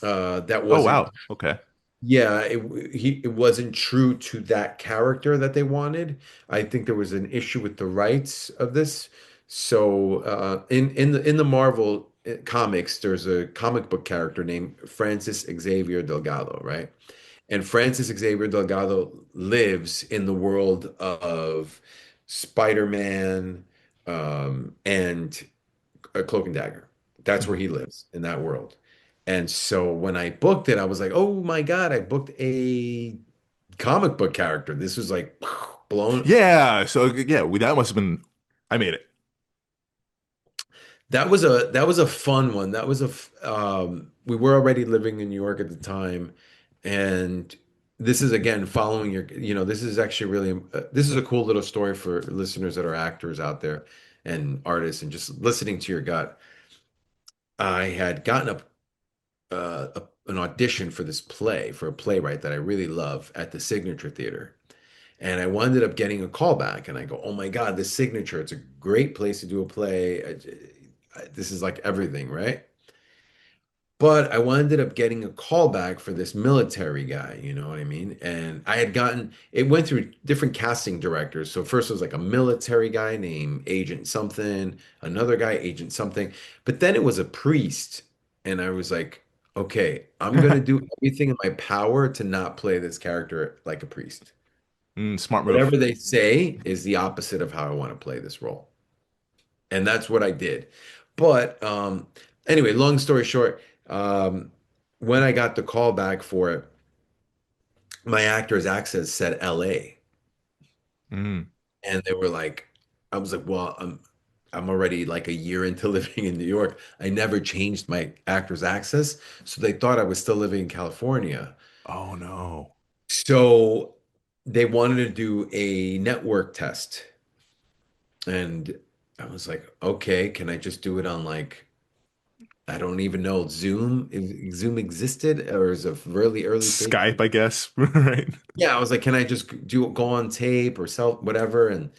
that Oh wasn't, wow. Okay. yeah, it wasn't true to that character that they wanted. I think there was an issue with the rights of this. So, in the Marvel, comics, there's a comic book character named Francis Xavier Delgado, right? And Francis Xavier Delgado lives in the world of Spider-Man, and a Cloak and Dagger. That's where Mhm. he lives, in that world. And so when I booked it, I was like, oh my God, I booked a comic book character. This was like blown. Yeah, so yeah, that must have been. I made it. That was a fun one. We were already living in New York at the time, and this is again following this is actually really this is a cool little story for listeners that are actors out there and artists and just listening to your gut. I had gotten an audition for this play for a playwright that I really love at the Signature Theater. And I wound up getting a call back, and I go, "Oh my God, the Signature! It's a great place to do a play. This is like everything, right?" But I wound up getting a call back for this military guy, you know what I mean? And I had gotten it went through different casting directors. So first it was like a military guy named Agent something, another guy, Agent something. But then it was a priest. And I was like, okay, I'm gonna do everything in my power to not play this character like a priest. Smart move. Whatever they say is the opposite of how I want to play this role. And that's what I did. But anyway, long story short, um, when I got the call back for it, my actor's accent said LA. Mm. And they were like, I was like, well, I'm already like a year into living in New York. I never changed my actor's access. So they thought I was still living in California. Oh no. So they wanted to do a network test. And I was like, okay, can I just do it on like I don't even know Zoom if Zoom existed or is a really early stage. Skype, I guess. Right. Yeah, I was like, can I just do go on tape or sell whatever? And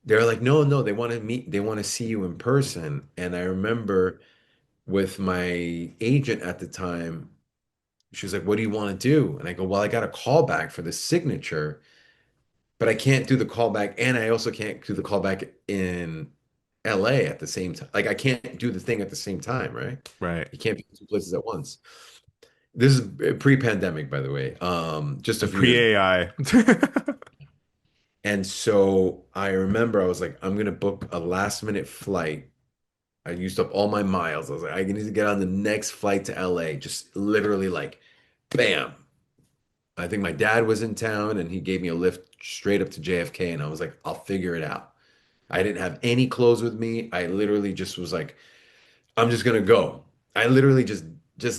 they're like, no, no, they want to meet, they want to see you in person. And I remember with my agent at the time, she was like, what do you want to do? And I go, well, I got a call back for the signature, but I can't do the callback, and I also can't do the callback in LA at the same time. Like I can't do the thing at the same time, right? Right. You can't be in two places at once. This is pre-pandemic, by the way, just a few years. Pre-AI. And so I remember I was like, I'm gonna book a last minute flight. I used up all my miles. I was like, I need to get on the next flight to LA. Just literally like, bam. I think my dad was in town and he gave me a lift straight up to JFK, and I was like, I'll figure it out. I didn't have any clothes with me. I literally just was like, I'm just gonna go. I literally just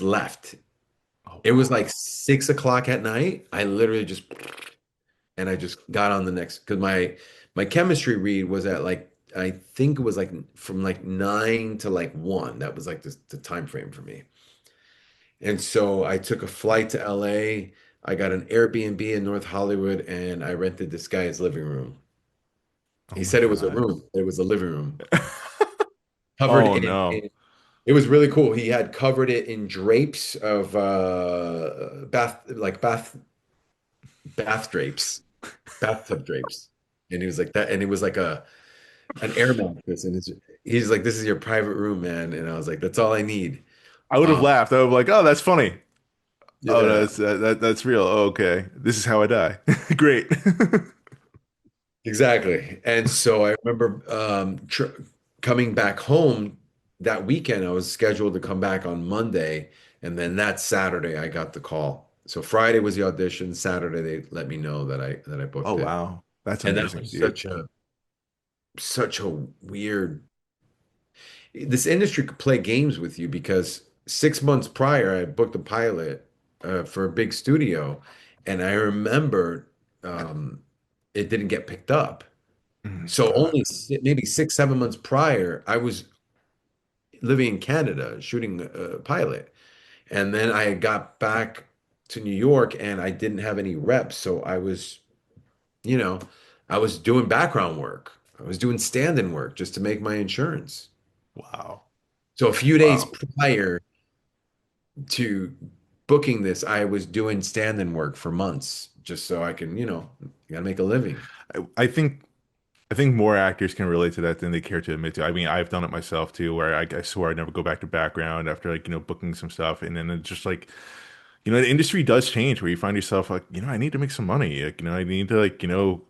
left. Oh It was wow. like 6 o'clock at night. I literally just and I just got on the next because my chemistry read was at like I think it was like from like 9 to like 1. That was like the time frame for me. And so I took a flight to LA. I got an Airbnb in North Hollywood and I rented this guy's living room. Oh He my said it was a God. room. It was a living room covered Oh in, no. in it was really cool. He had covered it in drapes of bath drapes, bathtub drapes. And he was like that, and it was like an air mattress, and he's like, "This is your private room, man." And I was like, "That's all I need." I would have Um, laughed. I would be like, "Oh, that's funny. Oh, no, yeah, that's real. Oh, okay. This is how I die." Great. exactly. And so I remember tr coming back home that weekend. I was scheduled to come back on Monday, and then that Saturday I got the call. So Friday was the audition. Saturday they let me know that I Oh booked it, wow. That's and that amazing, was dude. such a weird. This industry could play games with you because 6 months prior, I booked a pilot for a big studio, and I remember um, it didn't get picked up. So God. only maybe 6, 7 months prior, I was living in Canada shooting a pilot, and then I got back to New York, and I didn't have any reps, so you know, I was doing background work. I was doing stand-in work just to make my insurance. Wow. So a few days Wow. prior to booking this, I was doing stand-in work for months just so I can, gotta make a living. I think more actors can relate to that than they care to admit to. I mean, I've done it myself too, where I swore I'd never go back to background after like, booking some stuff. And then it's just like the industry does change where you find yourself like, I need to make some money. Like, I need to like, we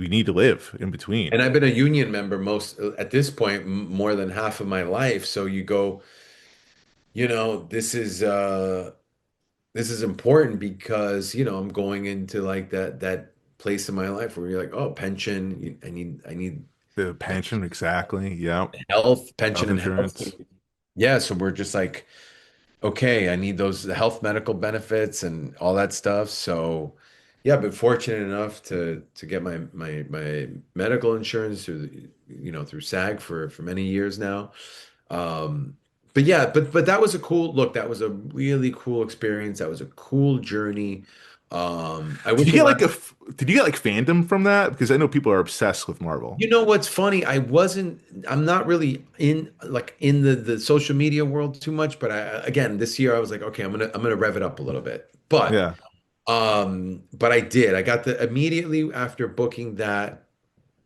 need to live in between. And I've been a union member most at this point more than half of my life. So you go, this is important because, I'm going into like that place in my life where you're like, oh, pension, I need The pension, exactly. Yeah. health, pension Health and health. insurance. Yeah, so we're just like, okay, I need those health medical benefits and all that stuff. So yeah, I've been fortunate enough to get my medical insurance through through SAG for many years now. Um, but yeah, but that was a cool look. That was a really cool experience. That was a cool journey. I Did you wish it get like lasted. did you get like fandom from that? Because I know people are obsessed with Marvel. You know what's funny? I'm not really in the social media world too much, but again, this year I was like, okay, I'm gonna rev it up a little bit. Yeah. But I did. I got the immediately after booking that,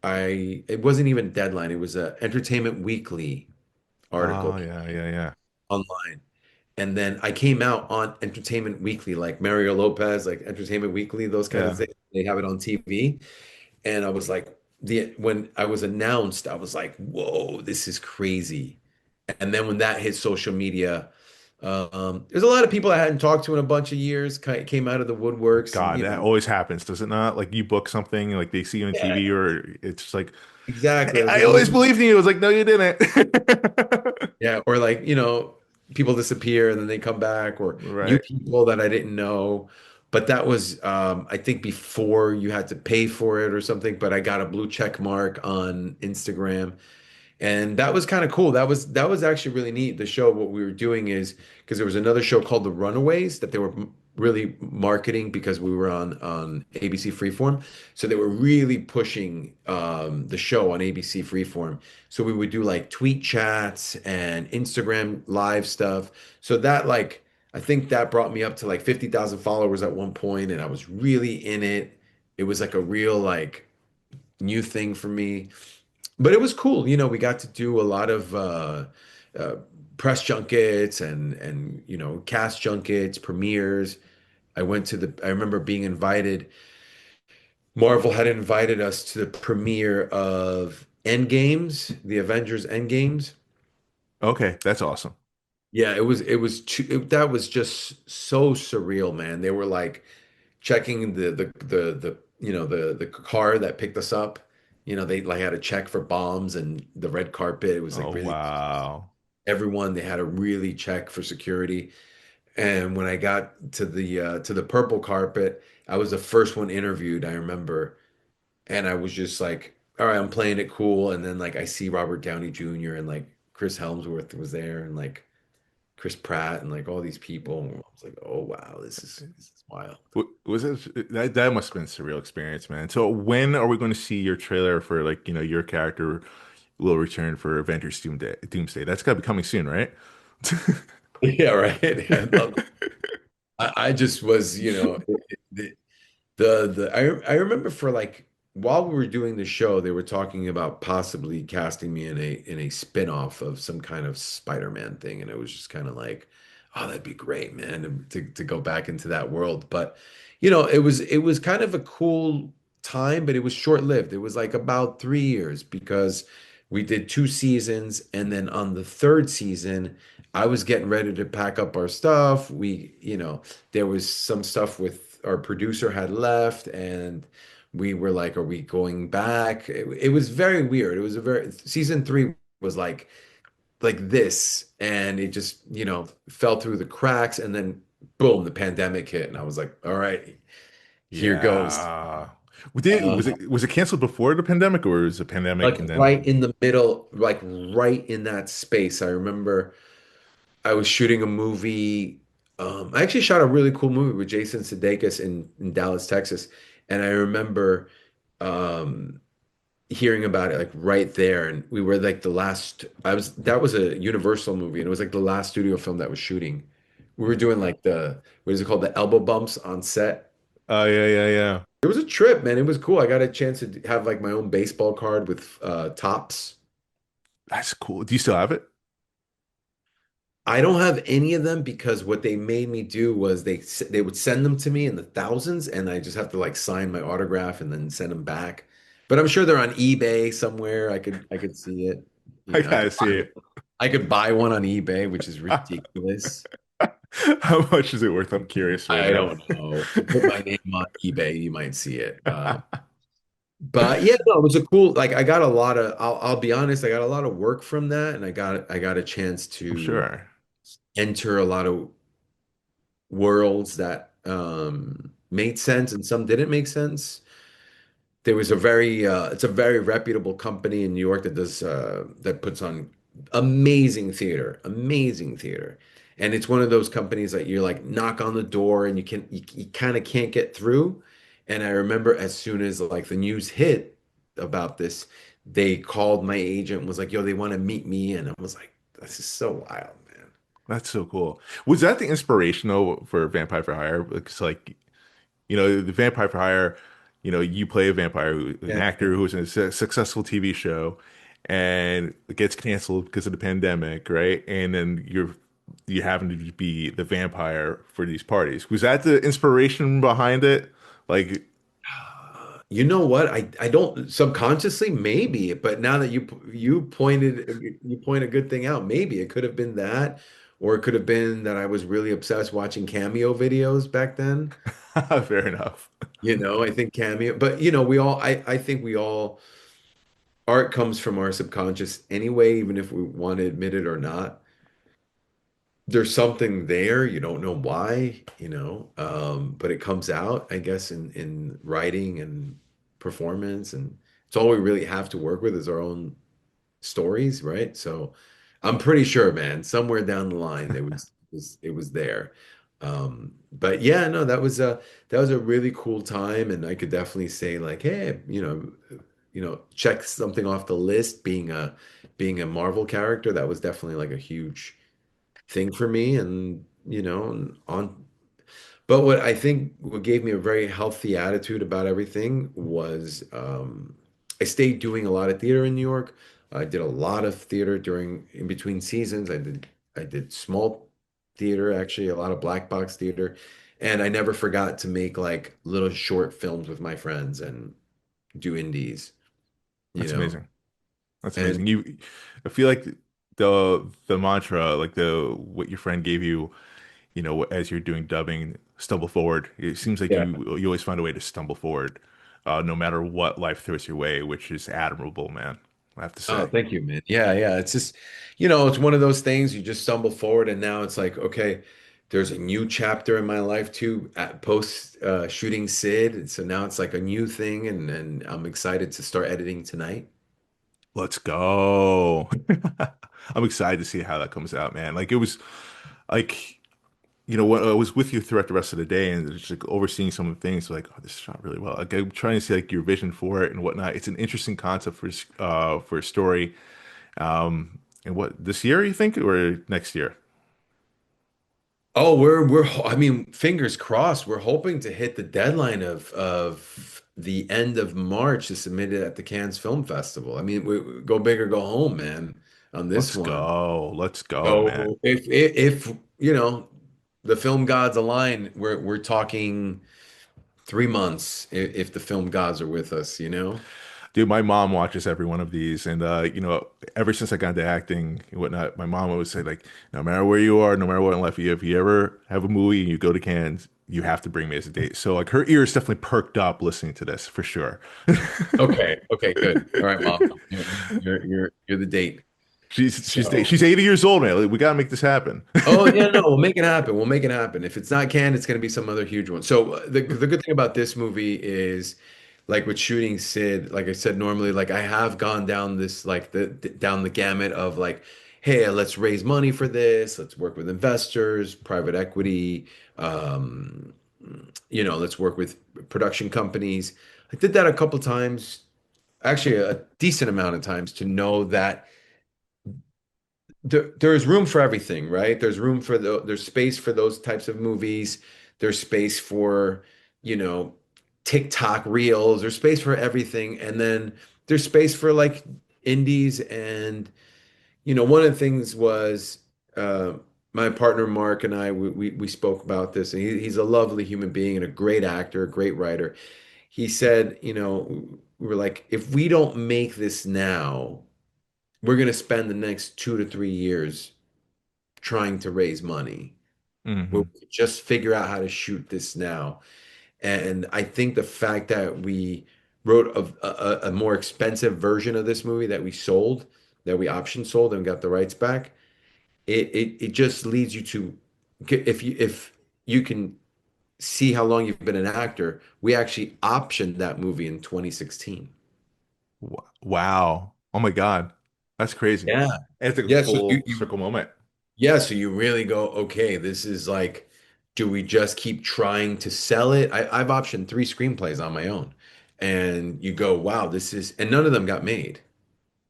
it wasn't even deadline. It was a Entertainment Weekly article Oh, yeah, yeah, yeah. online. And then I came out on Entertainment Weekly, like Mario Lopez, like Entertainment Weekly, those kinds of Yeah. things. They have it on TV. And I was like, when I was announced, I was like, whoa, this is crazy. And then when that hit social media, there's a lot of people I hadn't talked to in a bunch of years came out of the woodworks, and God, that always happens, does it not? Like you book something, like they see you on yeah, TV, or it's just like, exactly. I was I like, always believed in you. I was like, no, you didn't. yeah, or like, people disappear and then they come back, or new Right. people that I didn't know. But that was, I think before you had to pay for it or something, but I got a blue check mark on Instagram. And that was kind of cool. That was actually really neat. The show, what we were doing is because there was another show called The Runaways that they were really marketing because we were on ABC Freeform. So they were really pushing the show on ABC Freeform. So we would do like tweet chats and Instagram live stuff. So that like I think that brought me up to like 50,000 followers at one point, and I was really in it. It was like a real like new thing for me. But it was cool. We got to do a lot of uh, press junkets and cast junkets, premieres. I remember being invited. Marvel had invited us to the premiere of Endgames, the Avengers Endgames. Okay, that's awesome. Yeah, that was just so surreal, man. They were like checking the car that picked us up. They like had a check for bombs and the red carpet. It was like Oh, really wow. everyone, they had to really check for security. And when I got to the purple carpet, I was the first one interviewed, I remember. And I was just like, all right, I'm playing it cool. And then like I see Robert Downey Jr. and like Chris Helmsworth was there and like Chris Pratt and like all these people. And I was like, oh wow, this is wild. Was it that must have been a surreal experience, man. So when are we going to see your trailer for like, your character will return for Avengers Doomsday? That's got to be coming soon, right? Yeah, right. I love I just was, I remember for like while we were doing the show, they were talking about possibly casting me in a spin-off of some kind of Spider-Man thing, and it was just kind of like, oh, that'd be great, man, to go back into that world. But it was kind of a cool time, but it was short-lived. It was like about 3 years because we did 2 seasons, and then on the third season, I was getting ready to pack up our stuff. There was some stuff with our producer had left, and we were like, are we going back? It was very weird. It was a very season three was like this, and it just fell through the cracks, and then boom, the pandemic hit, and I was like, all right, here goes. Yeah. Was Uh, it canceled before the pandemic, or was it pandemic like and then right in the middle, like right in that space. I remember I was shooting a movie. I actually shot a really cool movie with Jason Sudeikis in Dallas, Texas. And I remember um, hearing about it like right there. And we were like that was a Universal movie. And it was like the last studio film that was shooting. We were doing like what is it called? The elbow bumps on set. Oh, yeah, yeah, yeah. It was a trip, man. It was cool. I got a chance to have like my own baseball card with tops. That's cool. Do you still have it? I don't have any of them because what they made me do was they would send them to me in the thousands, and I just have to like sign my autograph and then send them back. But I'm sure they're on eBay somewhere. I could see it. I I gotta see it. could buy one on eBay, which is ridiculous. How much is it worth? I'm curious right I now. don't know. If you put my name on eBay, you might see it. But yeah, no, it was a cool. Like I got a lot of. I'll be honest. I got a lot of work from that, and I got a chance I'm to sure. enter a lot of worlds that made sense and some didn't make sense. There was a very it's a very reputable company in New York that does that puts on amazing theater. And it's one of those companies that you're like knock on the door and you kind of can't get through. And I remember as soon as like the news hit about this, they called my agent and was like, "Yo, they want to meet me." And I was like, "This is so wild, man." That's so cool. Was that the inspiration though for Vampire for Hire? It's like, the Vampire for Hire, you play a vampire, an Yeah. actor who's in a successful TV show and it gets canceled because of the pandemic, right? And then you happen to be the vampire for these parties. Was that the inspiration behind it? Like, You know what? I don't subconsciously maybe, but now that you point a good thing out, maybe it could have been that, or it could have been that I was really obsessed watching Cameo videos back then. fair enough. I think Cameo, but I think we all art comes from our subconscious anyway, even if we want to admit it or not. There's something there, you don't know why, but it comes out, I guess, in writing and performance, and it's all we really have to work with is our own stories, right? So I'm pretty sure, man, somewhere down the line it was there. But yeah, no, that was a really cool time, and I could definitely say like, hey, check something off the list, being a Marvel character, that was definitely like a huge thing for me, and on but what I think what gave me a very healthy attitude about everything was I stayed doing a lot of theater in New York. I did a lot of theater during in between seasons. I did small theater, actually, a lot of black box theater, and I never forgot to make like little short films with my friends and do indies, you That's know. amazing. That's amazing. And I feel like the mantra, like the what your friend gave you, as you're doing dubbing, stumble forward. It seems like yeah. you always find a way to stumble forward, no matter what life throws your way, which is admirable, man. I have to Oh, say. thank you, man. Yeah, yeah. It's just, it's one of those things you just stumble forward, and now it's like, okay, there's a new chapter in my life too, at post shooting Sid. And so now it's like a new thing, and I'm excited to start editing tonight. Let's go. I'm excited to see how that comes out, man. Like it was like, when I was with you throughout the rest of the day and just like overseeing some of the things, like, oh, this is shot really well. Like I'm trying to see like your vision for it and whatnot. It's an interesting concept for a story. And what this year you think or next year? Oh, I mean, fingers crossed. We're hoping to hit the deadline of the end of March to submit it at the Cannes Film Festival. I mean, we go big or go home, man, on this Let's one. go. Let's go, man. So if the film gods align, we're talking 3 months if the film gods are with us. Dude, my mom watches every one of these, and ever since I got into acting and whatnot, my mom always say like, no matter where you are, no matter what in life you, if you ever have a movie and you go to Cannes, you have to bring me as a date. So like her ears definitely perked up listening to this for sure. Okay, okay, good. All right, mom. You're the date. So, She's 80 years old, man. Like, we gotta make this happen. oh yeah, no, we'll make it happen. We'll make it happen. If it's not Cannes, it's going to be some other huge one. So the good thing about this movie is, like with shooting Sid, like I said, normally, like I have gone down this like down the gamut of like, hey, let's raise money for this. Let's work with investors, private equity. Um, let's work with production companies. I did that a couple times, actually a decent amount of times, to know that there's room for everything, right? There's space for those types of movies. There's space for, you know, TikTok reels. There's space for everything. And then there's space for like indies. And one of the things was my partner Mark and I we spoke about this, and he's a lovely human being and a great actor, a great writer. He said, we were like, if we don't make this now, we're going to spend the next 2 to 3 years trying to raise money. We'll Hmm. just figure out how to shoot this now. And I think the fact that we wrote a more expensive version of this movie that we sold, that we option sold and got the rights back, it just leads you to, if you can see how long you've been an actor, we actually optioned that movie in 2016. Wow. Oh my God. That's crazy. Yeah. And it's like a Yeah, so full circle moment. you really go, okay, this is like, do we just keep trying to sell it? I've optioned 3 screenplays on my own. And you go, wow, and none of them got made.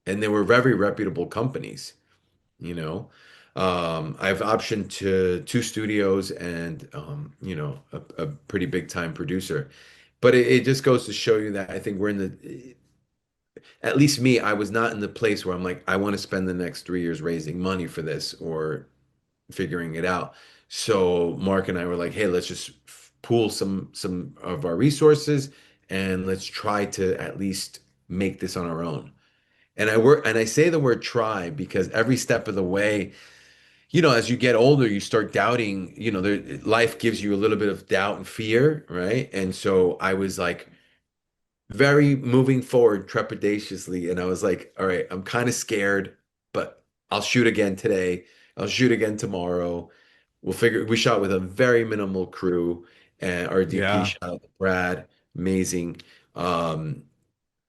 And they were very reputable companies, you know. I've optioned to 2 studios and, a pretty big time producer. But it just goes to show you that I think we're in at least me, I was not in the place where I'm like, I want to spend the next 3 years raising money for this or figuring it out. So Mark and I were like, hey, let's just pool some of our resources and let's try to at least make this on our own. And I say the word try because every step of the way, as you get older, you start doubting, life gives you a little bit of doubt and fear, right? And so I was like very moving forward trepidatiously. And I was like, all right, I'm kind of scared, but I'll shoot again today. I'll shoot again tomorrow. We shot with a very minimal crew, and our DP Yeah. shot with Brad, amazing. Um,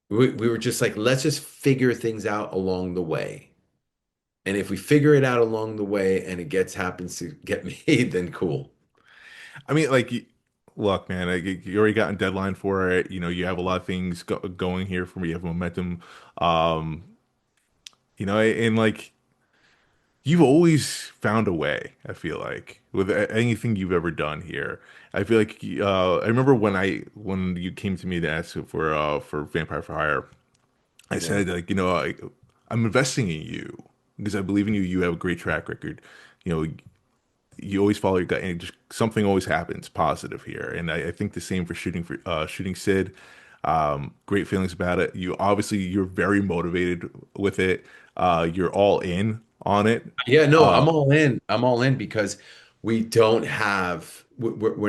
we were just like, let's just figure things out along the way. And if we figure it out along the way and happens to get made, then cool. I mean, like, look, man, like, you already got a deadline for it. You know, you have a lot of things going here for me. You have momentum. Um, and like, you've always found a way, I feel like, with anything you've ever done here. I feel like I remember when you came to me to ask for Vampire for Hire, I Yeah. said like, I'm investing in you because I believe in you. You have a great track record. You know, you always follow your gut, and just something always happens positive here. And I think the same for shooting Sid. Great feelings about it. You're very motivated with it. You're all in on it. Yeah, no, Uh, I'm all in. I'm all in because we're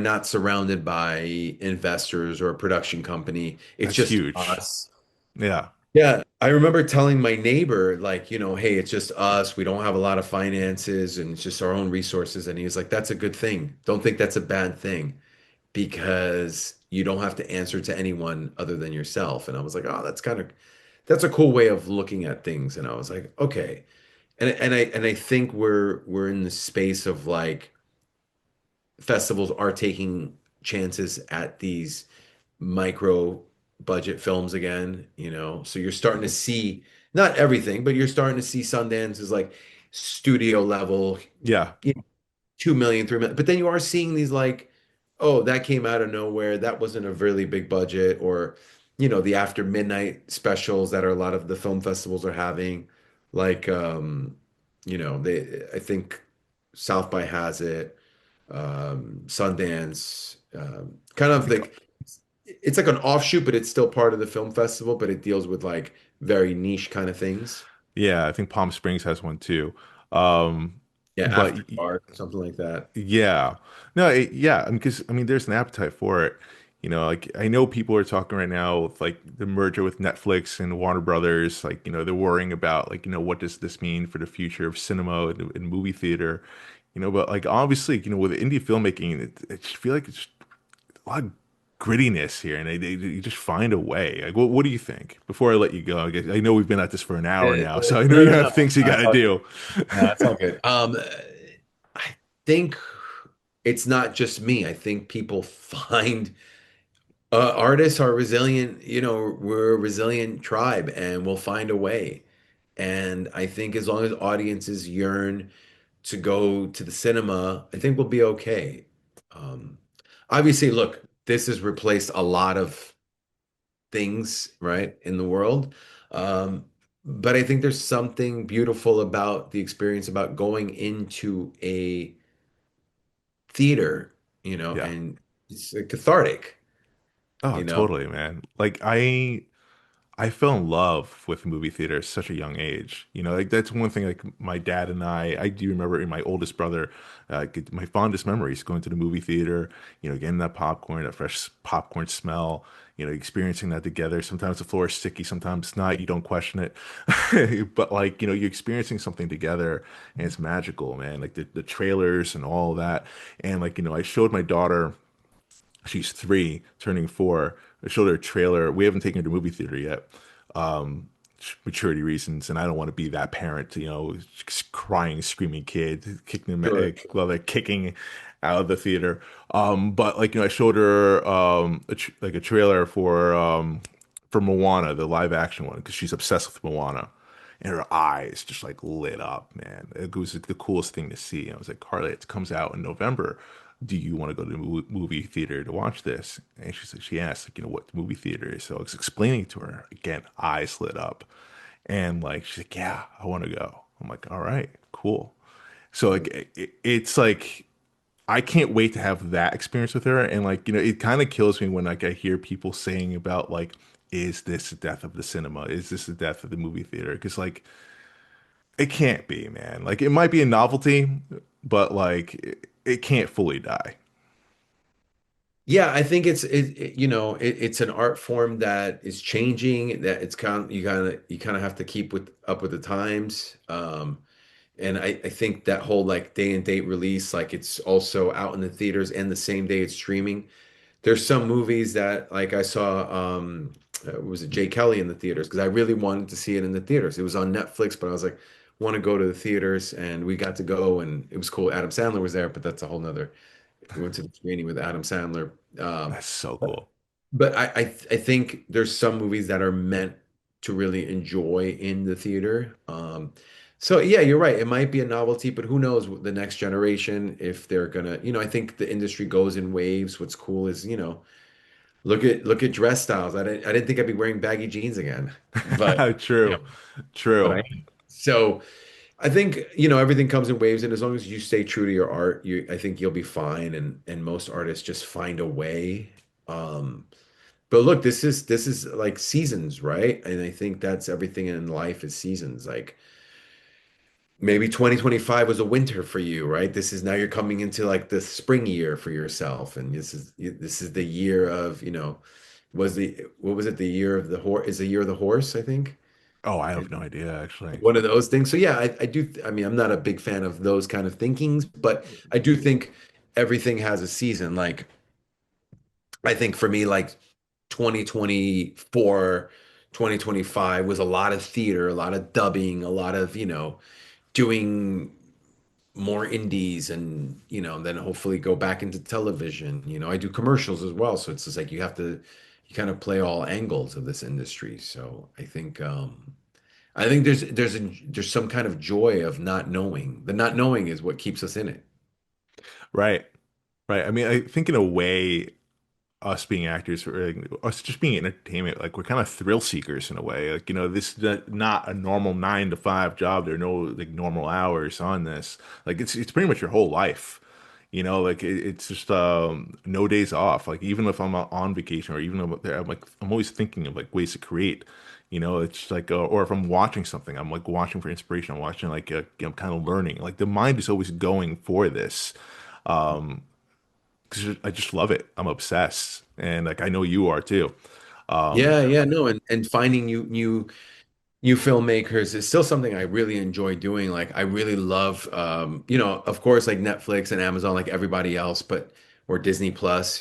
not surrounded by investors or a production company. It's that's just huge. us. Yeah, Yeah, I remember telling my neighbor, like, hey, it's just us. We don't have a lot of finances and it's just our own resources. And he was like, that's a good thing. Don't think that's a bad thing because you don't have to answer to anyone other than yourself. And I was like, oh, that's a cool way of looking at things. And I was like, okay. And I think we're in the space of like festivals are taking chances at these micro budget films again, So you're starting to see not everything, but you're starting to see Sundance is like studio level, yeah, 2 million, 3 million. But then you are seeing these like, oh, that came out of nowhere. That wasn't a really big budget, or the after midnight specials that are a lot of the film festivals are having. Like I think South by has it, Sundance, kind I of think like it's like an offshoot, but it's still part of the film festival, but it deals with like very niche kind of things. I think Palm Springs has one too. Um, Yeah, but After Dark, something like that. Yeah. No, yeah, because I mean there's an appetite for it. Like I know people are talking right now with like the merger with Netflix and Warner Brothers, like, they're worrying about like, what does this mean for the future of cinema and movie theater? But like obviously, with indie filmmaking, I just feel like it's a lot of grittiness here and they just find a way. Like what do you think? Before I let you go, I know we've been at this for an hour now, so I know No, you no, have no. things you got That's to all do. good. No, that's all good. I think it's not just me. I think people find artists are resilient. We're a resilient tribe, and we'll find a way. And I think as long as audiences yearn to go to the cinema, I think we'll be okay. Um, Obviously, look, this has replaced a lot of things, right, in the world. Um, but I think there's something beautiful about the experience about going into a theater, Yeah. and it's cathartic, Oh, you know. totally, man. Like I fell in love with movie theater at such a young age. You know, like that's one thing. Like my dad and I do remember in my oldest brother, my fondest memories going to the movie theater. You know, getting that popcorn, that fresh popcorn smell. You know, experiencing that together. Sometimes the floor is sticky, sometimes not. You don't question it, but like you're experiencing something together, and it's magical, man. Like the trailers and all of that, and like I showed my daughter. She's 3, turning 4. I showed her a trailer. We haven't taken her to movie theater yet, maturity reasons, and I don't want to be that parent, crying, screaming kid, kicking them, Sure. while they're kicking out of the theater. But like I showed her like a trailer for Moana, the live action one, because she's obsessed with Moana. And her eyes just like lit up, man. It was the coolest thing to see. I was like, Carly, it comes out in November. Do you want to go to the movie theater to watch this? And she asked, like, what the movie theater is. So I was explaining to her again, eyes lit up, and like she's like, yeah, I want to go. I'm like, all right, cool. So like it's like I can't wait to have that experience with her. And like it kind of kills me when like I hear people saying about like, is this the death of the cinema? Is this the death of the movie theater? Because like it can't be, man. Like it might be a novelty, but like it can't fully die. Yeah, I think it's an art form that is changing, that it's you kind of have to keep with up with the times. And I think that whole like day and date release, like it's also out in the theaters and the same day it's streaming. There's some movies that like I saw was it Jay Kelly in the theaters because I really wanted to see it in the theaters. It was on Netflix, but I was like, want to go to the theaters, and we got to go, and it was cool. Adam Sandler was there, but that's a whole nother. We went to the screening with Adam Sandler. That's so But cool. but I think there's some movies that are meant to really enjoy in the theater. So yeah, you're right. It might be a novelty, but who knows the next generation if they're gonna, I think the industry goes in waves. What's cool is, look at dress styles. I didn't think I'd be wearing baggy jeans again, but you know, True. but I True. am. So I think, everything comes in waves, and as long as you stay true to your art, I think you'll be fine. And most artists just find a way. Um, but look, this is like seasons, right? And I think that's everything in life is seasons. Like maybe 2025 was a winter for you, right? This is now you're coming into like the spring year for yourself, and this is the year of, what was it? The year of the horse is the year of the horse, I think. Oh, I have no idea actually. One of those things. So yeah, I do. I mean, I'm not a big fan of those kind of thinkings, but I do think everything has a season. Like I think for me, like 2024, 2025 was a lot of theater, a lot of dubbing, a lot of, doing more indies and, then hopefully go back into television. I do commercials as well. So it's just like you kind of play all angles of this industry. So I think there's some kind of joy of not knowing. The not knowing is what keeps us in it. Right. Right. I mean, I think in a way, us being actors or like, us just being entertainment, like we're kind of thrill seekers in a way. Like, this is not a normal 9 to 5 job. There are no like normal hours on this. Like it's pretty much your whole life. Like it's just no days off. Like even if I'm on vacation or even if I'm always thinking of like ways to create. It's like or if I'm watching something, I'm like watching for inspiration. I'm watching like I'm kind of learning. Like the mind is always going for this. Um, because I just love it. I'm obsessed, and like I know you are too. Um, Yeah, yeah, no, and finding new filmmakers is still something I really enjoy doing. Like I really love, of course, like Netflix and Amazon, like everybody else, but or Disney Plus,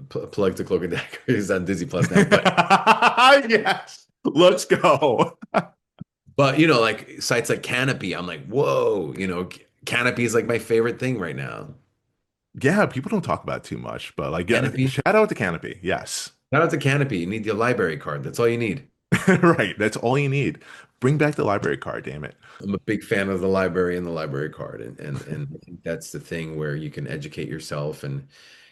plug to Cloak and Dagger is on Disney Plus now, but yes, let's go. like sites like Canopy, I'm like, whoa, Canopy is like my favorite thing right now. Yeah, people don't talk about it too much, but like, yeah, Canopy, shout out to Canopy. Yes, shout out to Canopy. You need your library card. That's all you need. right. That's all you need. Bring back the library card, damn it. I'm a big fan of the library and the library card, and I think that's the thing where you can educate yourself, and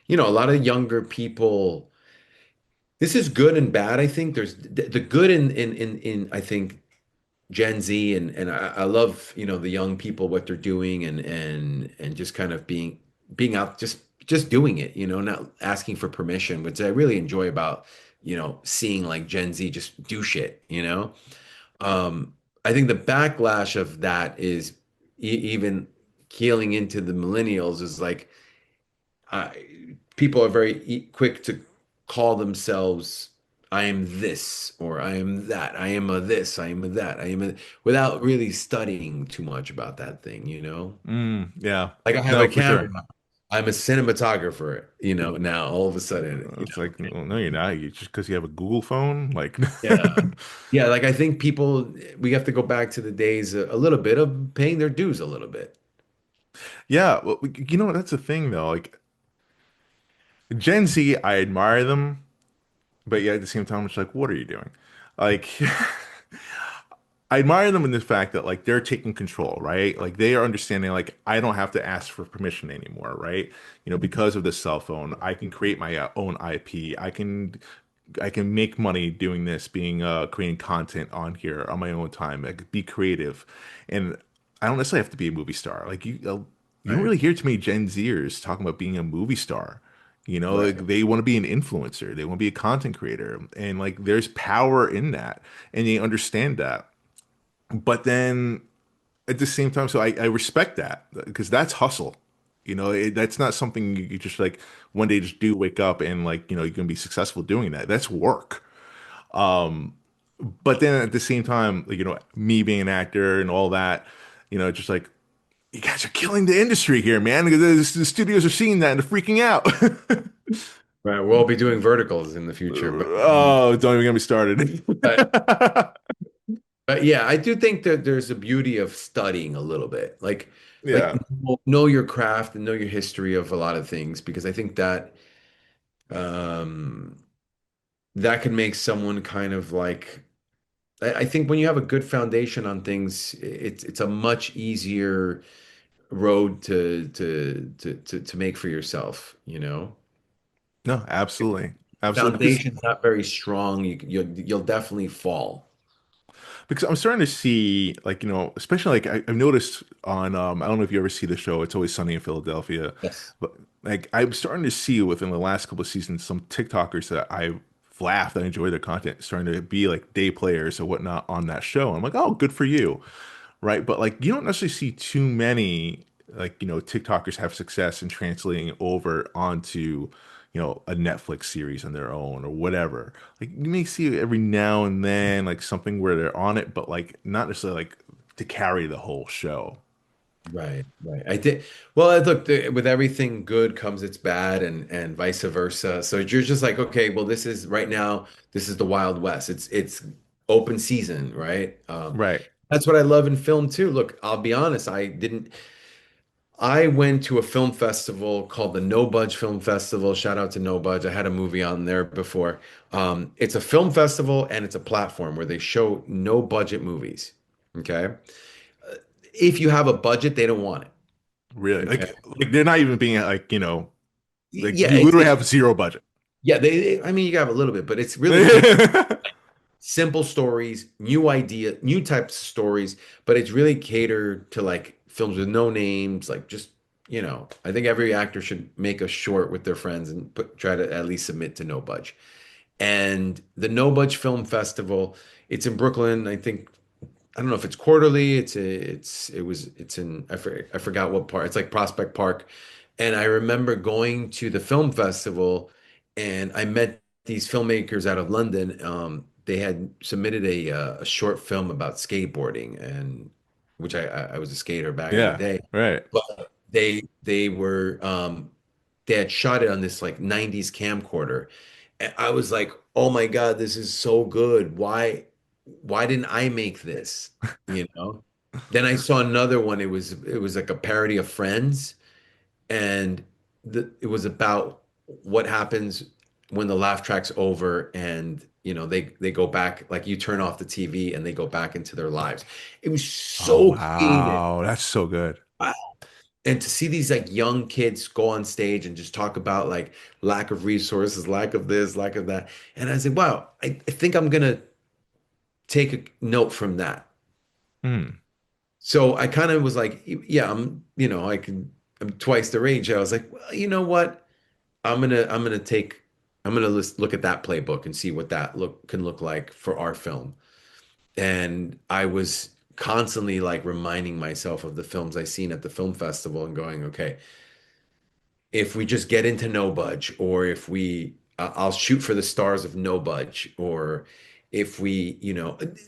a lot of younger people. this is good and bad. I think there's the good in I think Gen Z and I love, the young people, what they're doing and just kind of being out, just doing it, not asking for permission, which I really enjoy about, seeing like Gen Z just do shit, I think the backlash of that is even healing into the millennials is like people are very quick to call themselves I am this or I am that. I am a this, I am a that. I am a without really studying too much about that thing. Yeah. Like I have No, a for camera. sure. I'm a cinematographer, now all of a sudden, It's like, no, you're not. You just because you have a Google phone, like, yeah. Yeah, like I think people we have to go back to the days a little bit of paying their dues a little bit. yeah. Well, that's the thing though. Like Gen Z, I admire them, but yeah, at the same time, it's like, what are you doing? Like, I admire them in the fact that like they're taking control, right? Like they are understanding like I don't have to ask for permission anymore, right? Because of the cell phone, I can create my own IP. I can make money doing this, being creating content on here on my own time. I could be creative, and I don't necessarily have to be a movie star. Like you don't Right. really hear too many Gen Zers talking about being a movie star. Right. Like they want to be an influencer, they want to be a content creator, and like there's power in that, and they understand that. But then at the same time, so I respect that because that's hustle. That's not something you just like one day just do wake up and like, you're gonna be successful doing that. That's work. But then at the same time, like, me being an actor and all that, just like you guys are killing the industry here, man. Because the studios are seeing that and they're freaking out. Right. We'll be doing verticals in the future, Oh, don't even get me started. but yeah, I do think that there's a beauty of studying a little bit, like Yeah. know your craft and know your history of a lot of things, because I think that um, that can make someone kind of like I think when you have a good foundation on things, it's a much easier road to make for yourself, No, absolutely. Absolutely. Because Foundation's not very strong, you'll definitely fall. Because I'm starting to see, like, especially like I've noticed on, I don't know if you ever see the show, It's Always Sunny in Philadelphia, Yes. but like I'm starting to see within the last couple of seasons some TikTokers that I've laughed, I enjoy their content, starting to be like day players or whatnot on that show. I'm like, oh, good for you, right? But like you don't necessarily see too many like TikTokers have success in translating over onto a Netflix series on their own or whatever. Like you may see it every now and then like something where they're on it, but like not necessarily like to carry the whole show. Right, right. I did. Well, look, with everything good comes its bad, and vice versa. So you're just like, okay, well, this is right now. This is the Wild West. It's open season, right? Right. That's what I love in film too. Look, I'll be honest. I didn't. I went to a film festival called the No Budge Film Festival. Shout out to No Budge. I had a movie on there before. It's a film festival and it's a platform where they show no budget movies. Okay. If you have a budget, they don't want it. Really. Okay. Like they're not even being like, like Yeah, you literally have zero budget. yeah, I mean, you have a little bit, but it's really catered simple stories, new idea, new types of stories, but it's really catered to like films with no names, like just, I think every actor should make a short with their friends and try to at least submit to No Budge. And the No Budge Film Festival, it's in Brooklyn. I don't know if it's quarterly. It's in I forgot what part. It's like Prospect Park. And I remember going to the film festival and I met these filmmakers out of London. They had submitted a short film about skateboarding and which I was a skater back in the Yeah. day. Right. But they had shot it on this like 90s camcorder. And I was like, "Oh my God, this is so good. Why didn't I make this?" You know? Then I saw another one. It was like a parody of Friends, and it was about what happens when the laugh track's over and they go back, like you turn off the TV and they go back into their lives. It was Oh so creative. wow. That's so good. and to see these like young kids go on stage and just talk about like lack of resources, lack of this, lack of that. And I said, wow, I think I'm gonna take a note from that. Hmm. So I kind of was like, yeah, I'm twice their age. I was like, well, you know what? I'm gonna look at that playbook and see what that look can look like for our film. And I was constantly like reminding myself of the films I seen at the film festival and going, okay, if we just get into No Budge, or if I'll shoot for the stars of No Budge, or if we,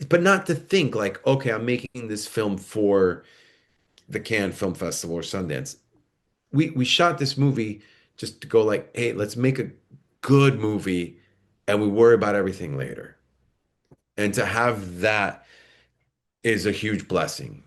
but not to think like, okay, I'm making this film for the Cannes Film Festival or Sundance. We shot this movie just to go like, hey, let's make a good movie and we worry about everything later. And to have that is a huge blessing.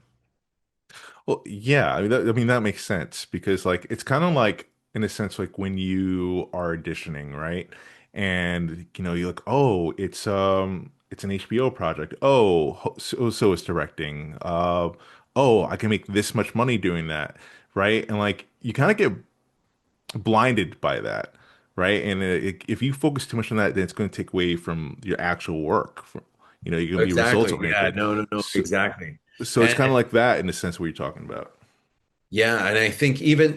Well, yeah, I mean that makes sense because like it's kind of like in a sense like when you are auditioning, right? And you're like, "Oh, it's an HBO project. Oh, so it's directing. Oh, I can make this much money doing that." Right? And like you kind of get blinded by that, right? And if you focus too much on that, then it's going to take away from your actual work. You're going to be results Exactly. Yeah, oriented. no, no, no, So, exactly. so it's kind And of like that in the sense what you're talking about. yeah, and I think even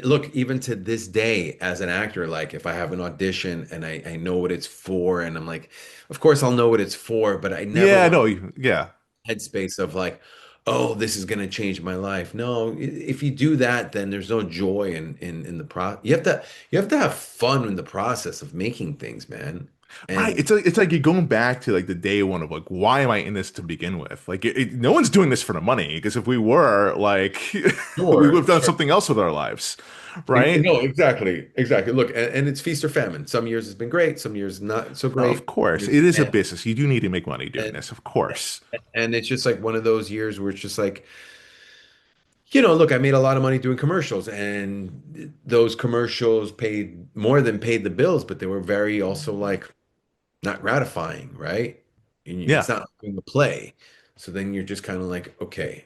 to this day as an actor, like if I have an audition and I know what it's for, and I'm like, of course I'll know what it's for, but I never Yeah, want no, yeah. headspace of like, oh, this is gonna change my life. No, if you do that, then there's no joy in the pro. You have to have fun in the process of making things, man. Right. And It's like you're going back to like the day one of like, why am I in this to begin with? Like, no one's doing this for the money because if we were, like, we would sure, have done sure. something else with our lives, right? No, exactly, exactly. Look, and it's feast or famine. Some years it's been great, some years not so Of great. course, it is a business. You do need to make money doing And, this, of course. and it's just like one of those years where it's just like, look, I made a lot of money doing commercials, and those commercials paid more than paid the bills, but they were very also like not gratifying, right? And it's Yeah. not doing the play. So then you're just kind of like, okay,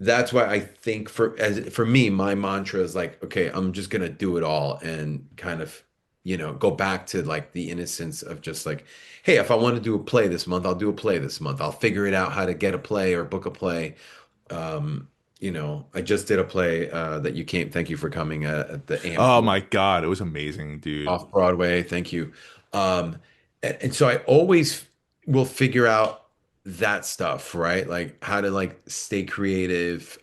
that's why I think for me, my mantra is like, okay, I'm just gonna do it all and kind of, go back to like the innocence of just like, hey, if I want to do a play this month, I'll do a play this month. I'll figure it out how to get a play or book a play. I just did a play that you came. Thank you for coming at the Oh amphitheater my God, it was amazing, dude. off Broadway. Thank you. And so I always will figure out that stuff, right? Like how to like stay creative,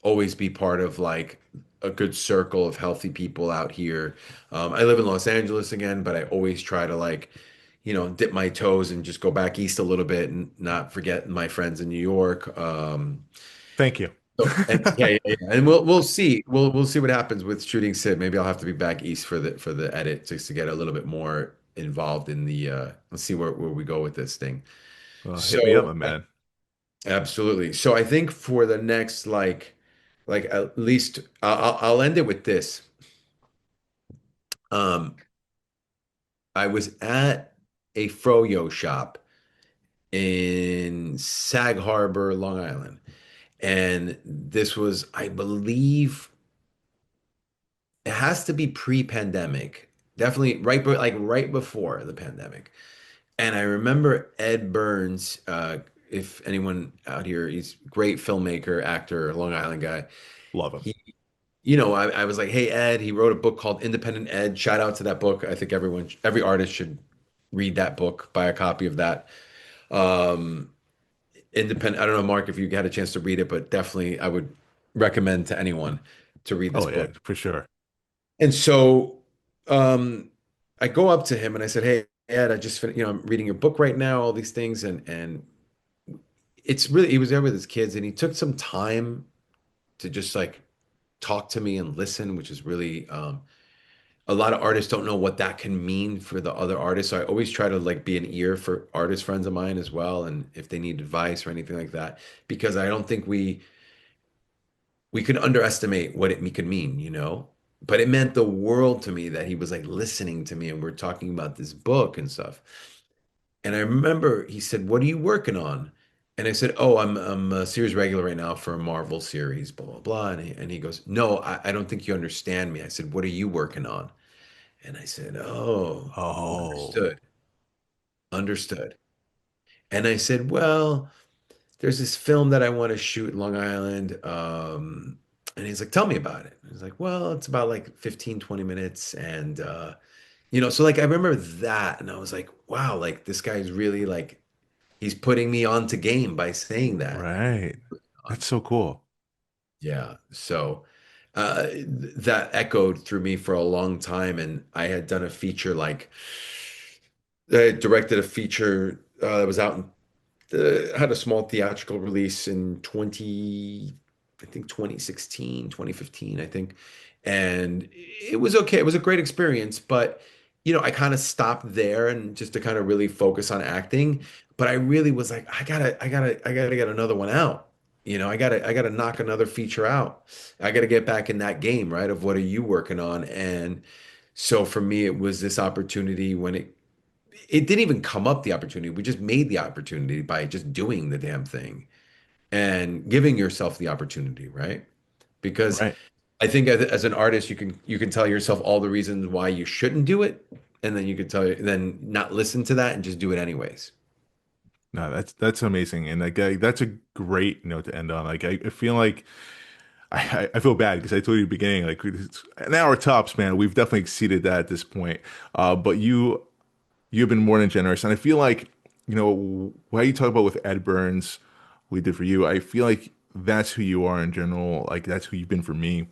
always be part of like a good circle of healthy people out here. I live in Los Angeles again, but I always try to like, dip my toes and just go back east a little bit and not forget my friends in New York. Thank you. Yeah, yeah, yeah. And we'll see. We'll see what happens with shooting Sid. Maybe I'll have to be back east for the edit just to get a little bit more involved in the let's see where we go with this thing. Hit me up, So my man. absolutely. So I think for the next like at least I'll end it with this. Um I was at a froyo shop in Sag Harbor, Long Island. And this was, I believe, it has to be pre-pandemic. Definitely like right before the pandemic. And I remember Ed Burns, if anyone out here, he's a great filmmaker, actor, Long Island guy. Love him. He, I was like, hey, Ed, he wrote a book called Independent Ed. Shout out to that book. I think every artist should read that book, buy a copy of that. Um, Independent, I don't know, Mark, if you had a chance to read it, but definitely I would recommend to anyone to read this Oh yeah, book. for sure. And so um, I go up to him and I said, "Hey, Ed, I just I'm reading your book right now, all these things." And it's really he was there with his kids and he took some time to just like talk to me and listen, which is really a lot of artists don't know what that can mean for the other artists. So I always try to like be an ear for artist friends of mine as well, and if they need advice or anything like that, because I don't think we could underestimate what it could mean, But it meant the world to me that he was like listening to me and we're talking about this book and stuff. And I remember he said, "What are you working on?" And I said, "Oh, I'm a series regular right now for a Marvel series, blah blah blah." And he goes, "No, I don't think you understand me." I said, "What are you working on?" And I said, "Oh, Oh, understood, understood." And I said, "Well, there's this film that I want to shoot in Long Island." And he's like, "Tell me about it." He's like, "Well, it's about like 15, 20 minutes." And so like I remember that, and I was like, "Wow, like this guy's really like he's putting me onto game by saying that." right. That's so cool. Yeah. So that echoed through me for a long time. And I had done a feature like I directed a feature that was out in had a small theatrical release in I think 2016, 2015, I think. And it was okay. It was a great experience, but I kind of stopped there and just to kind of really focus on acting. But I really was like, I gotta get another one out. I gotta knock another feature out. I gotta get back in that game, right? Of what are you working on? And so for me, it was this opportunity when it didn't even come up the opportunity. We just made the opportunity by just doing the damn thing and giving yourself the opportunity, right? Because Right. I think as an artist, you can tell yourself all the reasons why you shouldn't do it, and then you could then not listen to that and just do it anyways. No, that's amazing, and like that's a great note to end on. Like I feel like I feel bad because I told you at the beginning, like it's an hour tops, man. We've definitely exceeded that at this point. But you've been more than generous, and I feel like what you talk about with Ed Burns, we did for you. I feel like that's who you are in general. Like that's who you've been for me.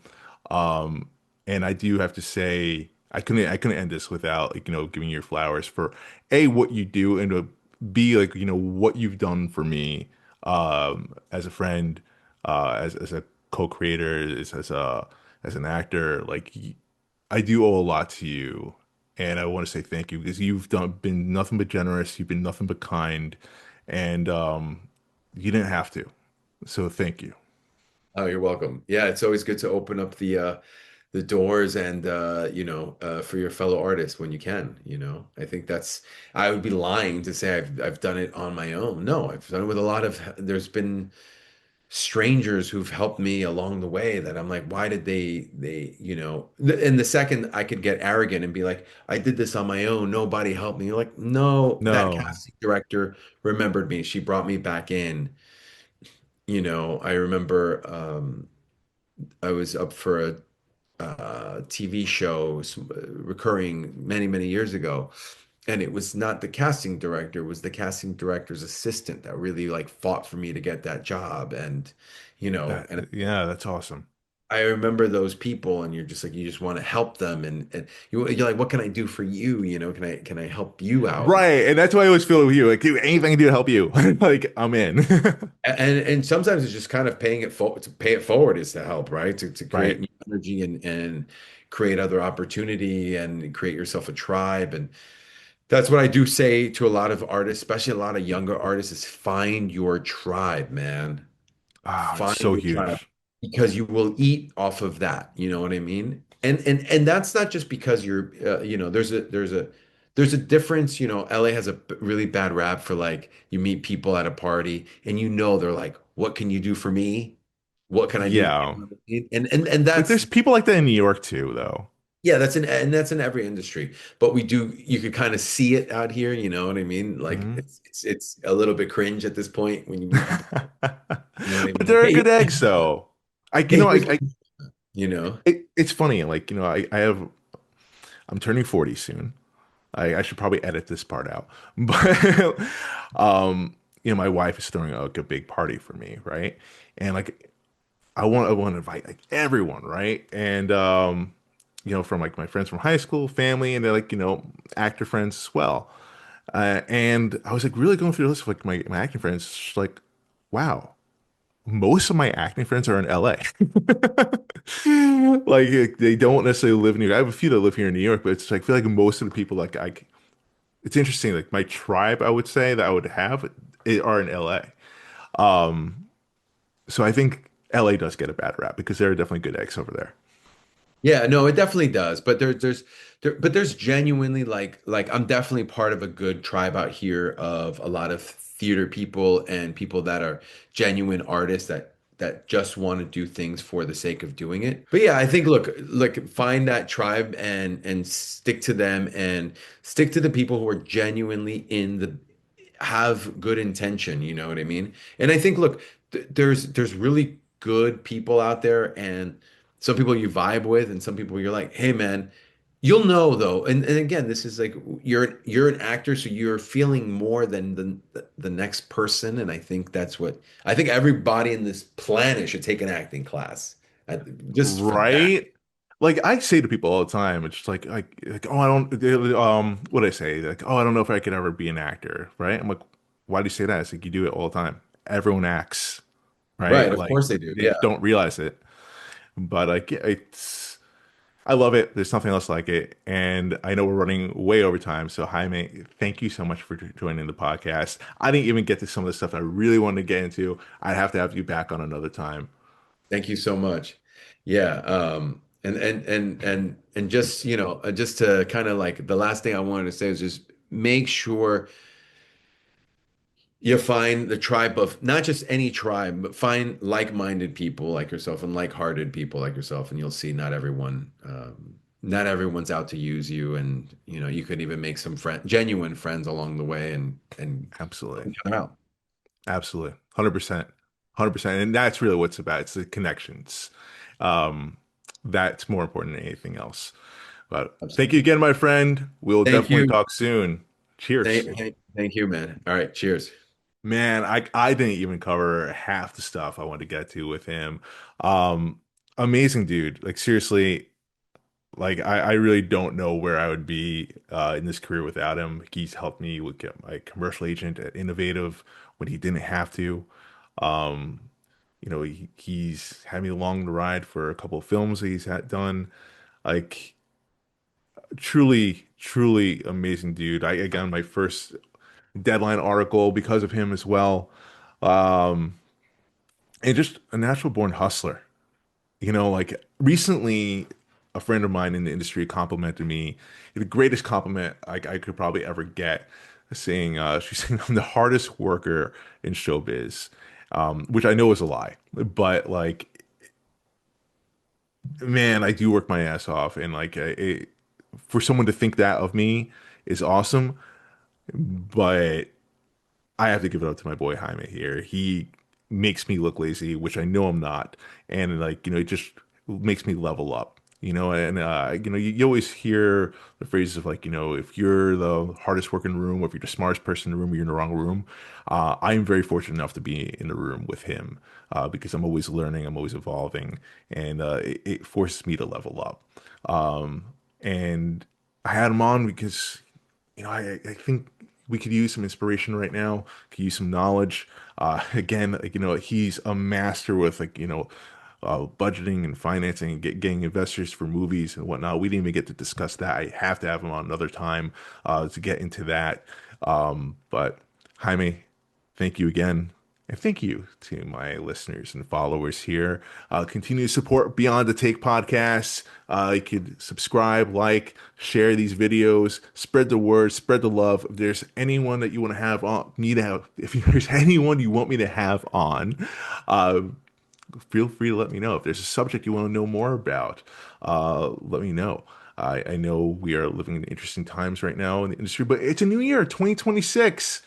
And I do have to say, I couldn't end this without like giving you your flowers for A, what you do, and to B, like what you've done for me as a friend, as a co-creator, as an actor. Like I do owe a lot to you, and I want to say thank you because you've been nothing but generous. You've been nothing but kind, and you didn't have to. So thank you. Oh, you're welcome. Yeah, it's always good to open up the doors and for your fellow artists when you can, I think I would be lying to say I've done it on my own. No, I've done it with a lot of there's been strangers who've helped me along the way that I'm like, why did and the second I could get arrogant and be like, I did this on my own, nobody helped me. You're like, no, that No, casting director remembered me. She brought me back in. I remember I was up for a TV show recurring many, many years ago. And it was not the casting director, it was the casting director's assistant that really like fought for me to get that job. And yeah, that's awesome. I remember those people and you're just like, you just want to help them. And you're like, what can I do for you? Can I help you out? Right, and that's why I always feel with you. Like, dude, anything I can do to help you, like I'm in. And sometimes it's just kind of paying it forward to pay it forward is to help, right? To create Right. new energy and create other opportunity and create yourself a tribe. And that's what I do say to a lot of artists, especially a lot of younger artists, is find your tribe, man. Ah, it's Find so your tribe huge. because you will eat off of that. You know what I mean? And that's not just because you're, there's a difference. LA has a really bad rap for like you meet people at a party and they're like, what can you do for me? What can I do? You Yeah, know what I mean? And but that's there's people like that in New York too, though. yeah, that's in every industry. But you could kind of see it out here, you know what I mean? Like Hmm. it's a little bit cringe at this point when you meet people, you know what I mean? But Like, there are hey, good eggs, though. hey, here's what you know. It's funny. Like I'm turning 40 soon. I should probably edit this part out, but my wife is throwing like a big party for me, right? And like I want to invite like everyone, right? And from like my friends from high school, family, and they're like actor friends as well. And I was like really going through the list of like my acting friends, just like, wow, most of my acting friends are in LA. Like they don't necessarily live in New York. I have a few that live here in New York, but it's like I feel like most of the people like it's interesting. Like my tribe, I would say that I would have are in LA. So I think LA does get a bad rap because there are definitely good eggs over there. Yeah, no, it definitely does. But there's genuinely like I'm definitely part of a good tribe out here of a lot of theater people and people that are genuine artists that just want to do things for the sake of doing it. But yeah, I think look, find that tribe and stick to them and stick to the people who are genuinely in the have good intention, you know what I mean? And I think look, there's really good people out there and some people you vibe with and some people you're like, "Hey man, you'll know though." And again, this is like you're an actor so you're feeling more than the next person and I think that's what I think everybody in this planet should take an acting class. Uh, just for that. Right? Like I say to people all the time, it's just oh I don't what do I say? Like, oh I don't know if I could ever be an actor, right? I'm like, why do you say that? It's like you do it all the time. Everyone acts, Right, right? of Like course they do. they Yeah. just don't realize it. But like yeah, it's I love it. There's nothing else like it. And I know we're running way over time. So Jaime, thank you so much for joining the podcast. I didn't even get to some of the stuff I really wanted to get into. I'd have to have you back on another time. Thank you so much. Yeah, and just, just to kind of like the last thing I wanted to say is just make sure you find the tribe of not just any tribe, but find like-minded people like yourself and like-hearted people like yourself, and you'll see not everyone's out to use you, and you could even make some genuine friends along the way, and help Absolutely. each other out. Absolutely. 100%. 100%. And that's really what's about. It's the connections. Um, that's more important than anything else. But thank you Absolutely. again, my friend. We'll Thank definitely you. talk soon. Cheers. Thank you, man. All right, cheers. Man, I didn't even cover half the stuff I wanted to get to with him. Um, Amazing dude. Like seriously, like I really don't know where I would be in this career without him. He's helped me with get my commercial agent at Innovative when he didn't have to. Um, he's had me along the ride for a couple of films that he's had done. Like truly, truly amazing dude. I got my first Deadline article because of him as well. Um, and just a natural born hustler. Like recently, a friend of mine in the industry complimented me, the greatest compliment I could probably ever get, saying, she's saying I'm the hardest worker in showbiz, which I know is a lie, but like, man, I do work my ass off, and like, for someone to think that of me is awesome, but I have to give it up to my boy Jaime here. He makes me look lazy, which I know I'm not, and like it just makes me level up. And you always hear the phrases of like, if you're the hardest working room, or if you're the smartest person in the room, you're in the wrong room. I'm very fortunate enough to be in the room with him because I'm always learning, I'm always evolving, and it forces me to level up. And I had him on because I think we could use some inspiration right now, could use some knowledge. Again, like, he's a master with like, budgeting and financing and getting investors for movies and whatnot. We didn't even get to discuss that. I have to have him on another time to get into that. But Jaime, thank you again. And thank you to my listeners and followers here. Continue to support Beyond the Take podcast. You could subscribe, like, share these videos, spread the word, spread the love. If there's anyone that you want to have on, if there's anyone you want me to have on, uh, feel free to let me know. If there's a subject you want to know more about, let me know. I know we are living in interesting times right now in the industry, but it's a new year, 2026.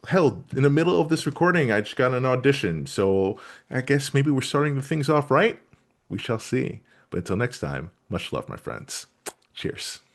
Hell, in the middle of this recording, I just got an audition. So I guess maybe we're starting the things off right. We shall see. But until next time, much love, my friends. Cheers.